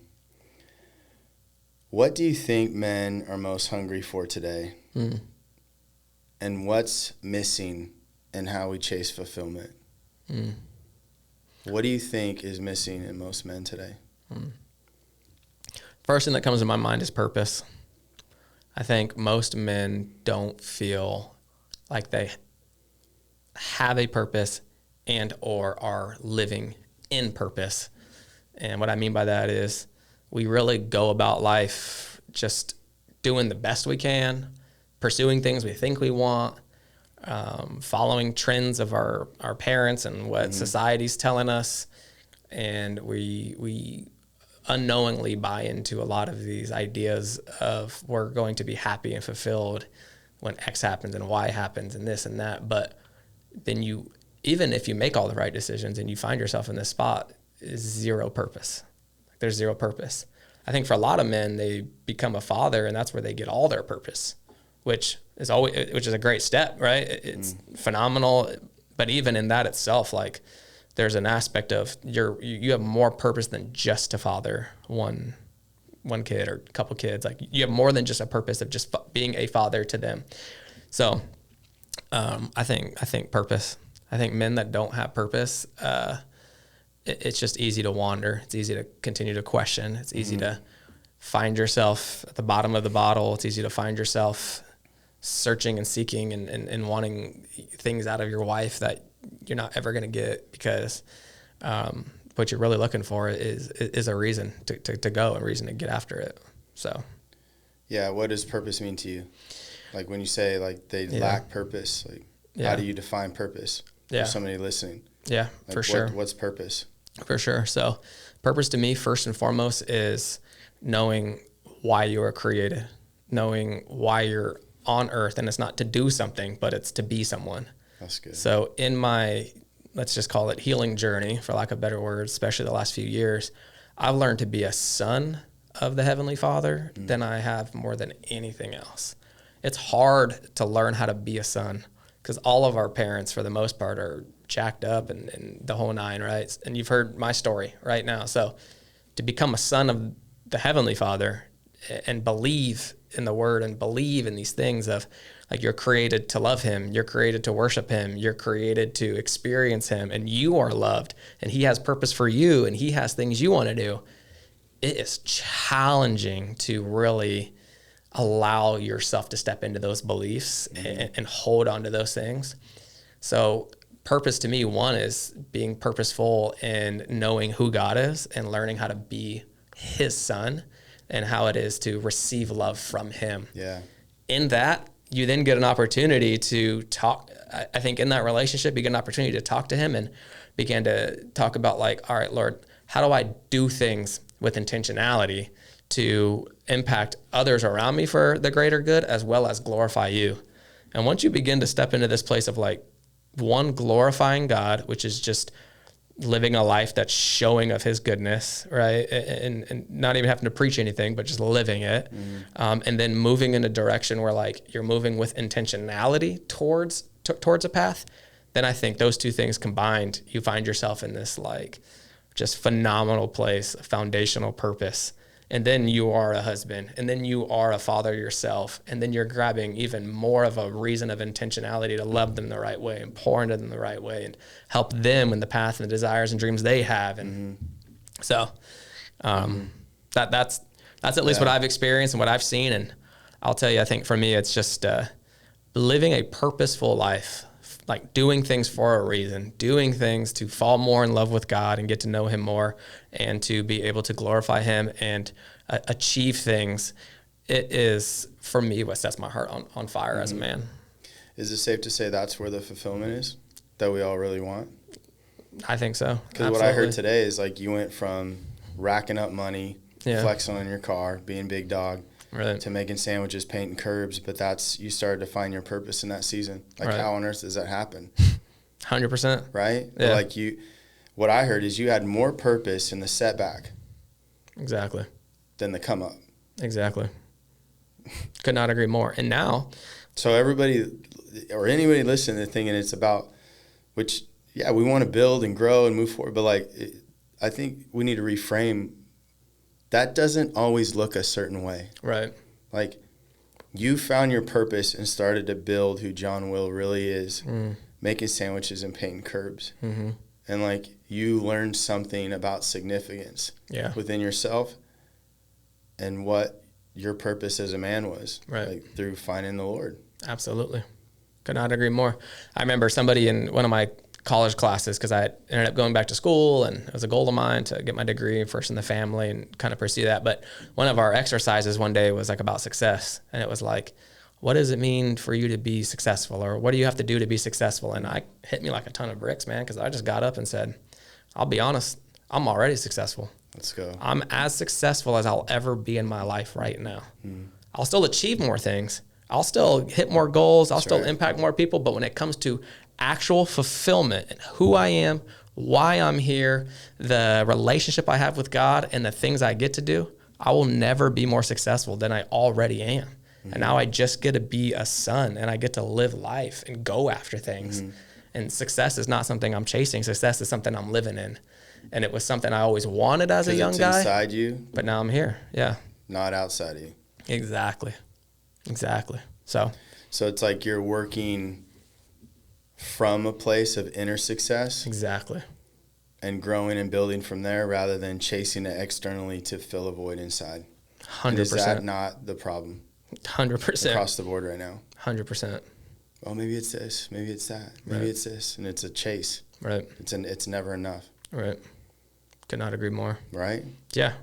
What do you think men are most hungry for today? And what's missing in how we chase fulfillment? What do you think is missing in most men today? First thing that comes to my mind is purpose. I think most men don't feel like they have a purpose and or are living in purpose. And what I mean by that is we really go about life just doing the best we can, pursuing things we think we want, following trends of our parents and what society's telling us. And we unknowingly buy into a lot of these ideas of we're going to be happy and fulfilled when X happens and Y happens and this and that. But then even if you make all the right decisions and you find yourself in this spot, is zero purpose. There's zero purpose. I think for a lot of men, they become a father and that's where they get all their purpose, which is a great step, right? It's phenomenal. But even in that itself, like there's an aspect of you have more purpose than just to father one kid or a couple kids. Like you have more than just a purpose of just being a father to them. So I think purpose. I think men that don't have purpose, it's just easy to wander. It's easy to continue to question. It's easy to find yourself at the bottom of the bottle. It's easy to find yourself searching and seeking and wanting things out of your wife that you're not ever going to get because what you're really looking for is a reason to go, a reason to get after it. So, yeah, what does purpose mean to you? Like when you say like they lack purpose, like how do you define purpose for somebody listening? Yeah, like for sure. What's purpose? For sure. So purpose to me, first and foremost, is knowing why you were created, knowing why you're on earth. And it's not to do something, but it's to be someone. That's good. So in my, let's just call it healing journey, for lack of better words, especially the last few years, I've learned to be a son of the Heavenly Father than I have more than anything else. It's hard to learn how to be a son because all of our parents, for the most part, are jacked up and the whole nine, right? And you've heard my story right now. So to become a son of the Heavenly Father and believe in the Word and believe in these things of like you're created to love Him, you're created to worship Him, you're created to experience Him, and you are loved, and He has purpose for you, and He has things you want to do. It is challenging to really allow yourself to step into those beliefs and hold on to those things. So purpose to me, one is being purposeful in knowing who God is and learning how to be His son and how it is to receive love from Him. Yeah. In that, you then get an opportunity to talk. I think in that relationship, you get an opportunity to talk to Him and begin to talk about like, all right, Lord, how do I do things with intentionality to impact others around me for the greater good as well as glorify You? And once you begin to step into this place of like, one, glorifying God, which is just living a life that's showing of His goodness, right? And not even having to preach anything, but just living it. And then moving in a direction where like you're moving with intentionality towards a path. Then I think those two things combined, you find yourself in this like just phenomenal place, a foundational purpose. And then you are a husband, and then you are a father yourself, and then you're grabbing even more of a reason of intentionality to love them the right way and pour into them the right way and help them in the path and the desires and dreams they have. And so that's at least what I've experienced and what I've seen. And I'll tell you, I think for me, it's just living a purposeful life, like doing things for a reason, doing things to fall more in love with God and get to know Him more and to be able to glorify Him and achieve things. It is, for me, what sets my heart on fire as a man. Is it safe to say that's where the fulfillment is that we all really want? I think so. Because what I heard today is like you went from racking up money, flexing on your car, being big dog, right, to making sandwiches, painting curbs, but you started to find your purpose in that season. Like how on earth does that happen? 100%. Right? Yeah. Like what I heard is you had more purpose in the setback. Exactly. Than the come up. Exactly. Could not agree more. And now. So everybody or anybody listening to thinking it's about, which, yeah, we want to build and grow and move forward, but like I think we need to reframe. That doesn't always look a certain way. Right. Like, you found your purpose and started to build who John Will really is, making sandwiches and painting curbs. Mm-hmm. And, like, you learned something about significance within yourself and what your purpose as a man was, like, through finding the Lord. Absolutely. Could not agree more. I remember somebody in one of my college classes, because I ended up going back to school, and it was a goal of mine to get my degree first in the family and kind of pursue that. But one of our exercises one day was like about success. And it was like, what does it mean for you to be successful? Or what do you have to do to be successful? And I hit me like a ton of bricks, man, because I just got up and said, I'll be honest, I'm already successful. Let's go. I'm as successful as I'll ever be in my life right now. I'll still achieve more things. I'll still hit more goals. I'll still impact more people. But when it comes to actual fulfillment and who I am, why I'm here, the relationship I have with God, and the things I get to do, I will never be more successful than I already am. And now I just get to be a son, and I get to live life and go after things. And success is not something I'm chasing. Success is something I'm living in. And it was something I always wanted as a young guy. Inside you. But now I'm here. Yeah. Not outside of you. Exactly. So it's like you're working from a place of inner success. Exactly. And growing and building from there rather than chasing it externally to fill a void inside. 100%. Is that not the problem? 100%. Across the board right now. 100%. Well, maybe it's this, maybe it's that, maybe it's this, and it's a chase. Right. It's never enough. Right. Could not agree more. Right? Yeah.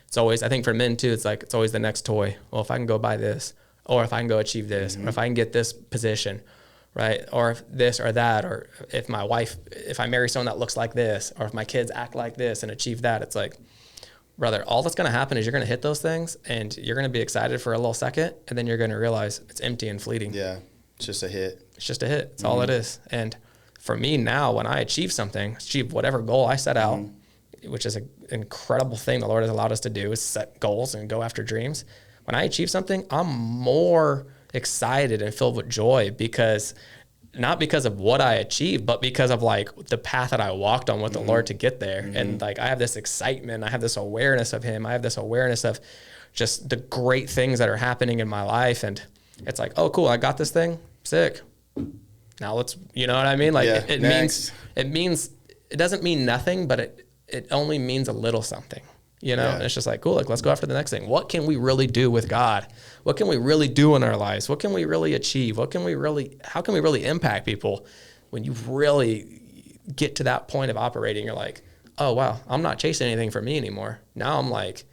It's always, I think for men too, it's like, it's always the next toy. Well, if I can go buy this, or if I can go achieve this, or if I can get this position, right? Or if this or that, or if if I marry someone that looks like this, or if my kids act like this and achieve that, it's like, brother, all that's going to happen is you're going to hit those things and you're going to be excited for a little second, and then you're going to realize it's empty and fleeting. Yeah. It's just a hit. It's just a hit. It's all it is. And for me now, when I achieve something, achieve whatever goal I set out, which is an incredible thing the Lord has allowed us to do, is set goals and go after dreams. When I achieve something, I'm more excited and filled with joy, because not because of what I achieved, but because of like the path that I walked on with the Lord to get there. And like, I have this excitement, I have this awareness of him. I have this awareness of just the great things that are happening in my life. And it's like, oh, cool, I got this thing, sick. Now let's, you know what I mean? Like it means, it doesn't mean nothing, but it only means a little something. You know, and it's just like, cool, like, let's go after the next thing. What can we really do with God? What can we really do in our lives? What can we really achieve? how can we really impact people? When you really get to that point of operating, you're like, oh, wow, I'm not chasing anything for me anymore. Now I'm like,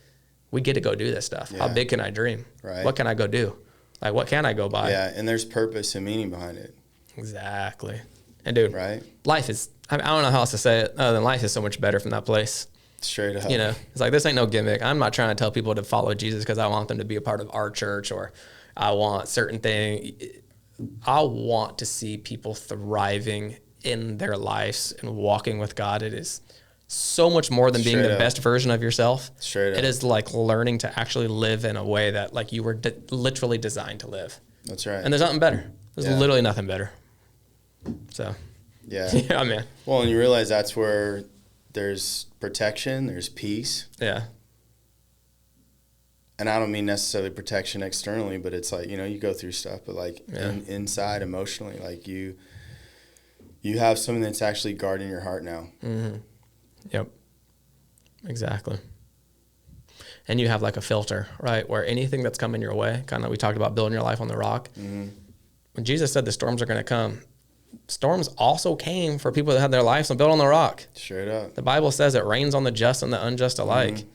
we get to go do this stuff. How big can I dream? Right. What can I go do? Like, what can I go buy? Yeah, and there's purpose and meaning behind it. Exactly. And dude, right? Life is, I don't know how else to say it other than life is so much better from that place. Straight up. You know, it's like, this ain't no gimmick. I'm not trying to tell people to follow Jesus because I want them to be a part of our church, or I want certain things. I want to see people thriving in their lives and walking with God. It is so much more than being the best version of yourself. Straight up. It is like learning to actually live in a way that like you were literally designed to live. That's right. And there's nothing better. There's literally nothing better. So. Yeah. Yeah, man. Well, and you realize that's where there's protection, there's peace. Yeah. And I don't mean necessarily protection externally, but it's like, you know, you go through stuff, but like inside emotionally, like you have something that's actually guarding your heart now. Mm-hmm. Yep. Exactly. And you have like a filter, right? Where anything that's coming your way, kind of, we talked about building your life on the rock. Mm-hmm. When Jesus said the storms are going to come, storms also came for people that had their lives built on the rock. Straight up. The Bible says it rains on the just and the unjust alike. Mm-hmm.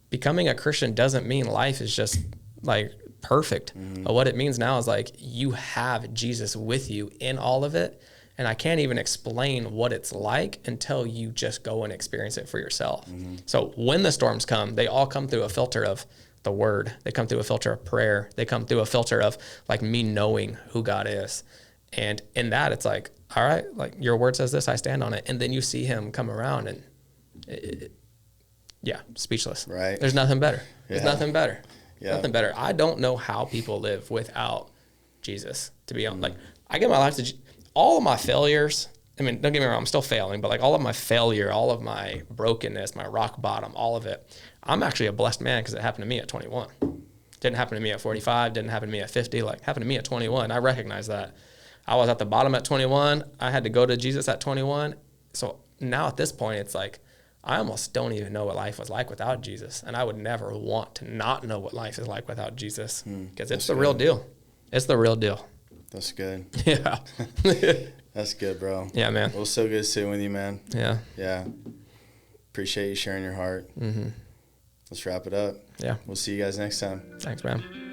Becoming a Christian doesn't mean life is just like perfect. Mm-hmm. But what it means now is like you have Jesus with you in all of it. And I can't even explain what it's like until you just go and experience it for yourself. Mm-hmm. So when the storms come, they all come through a filter of the word. They come through a filter of prayer. They come through a filter of like me knowing who God is. And in that, it's like, all right, like your word says this, I stand on it. And then you see him come around and speechless. Right. There's nothing better. There's nothing better. Yeah. Nothing better. I don't know how people live without Jesus, to be honest. Like, I give my life to all of my failures I mean, don't get me wrong, I'm still failing, but like all of my failure, all of my brokenness, my rock bottom, all of it, I'm actually a blessed man because it happened to me at 21. Didn't happen to me at 45, didn't happen to me at 50, like happened to me at 21. I recognize that. I was at the bottom at 21. I had to go to Jesus at 21. So now at this point, it's like, I almost don't even know what life was like without Jesus. And I would never want to not know what life is like without Jesus because it's the real deal. It's the real deal. That's good. Yeah. That's good, bro. Yeah, man. Well, so good sitting with you, man. Yeah. Yeah. Appreciate you sharing your heart. Mm-hmm. Let's wrap it up. Yeah. We'll see you guys next time. Thanks, man.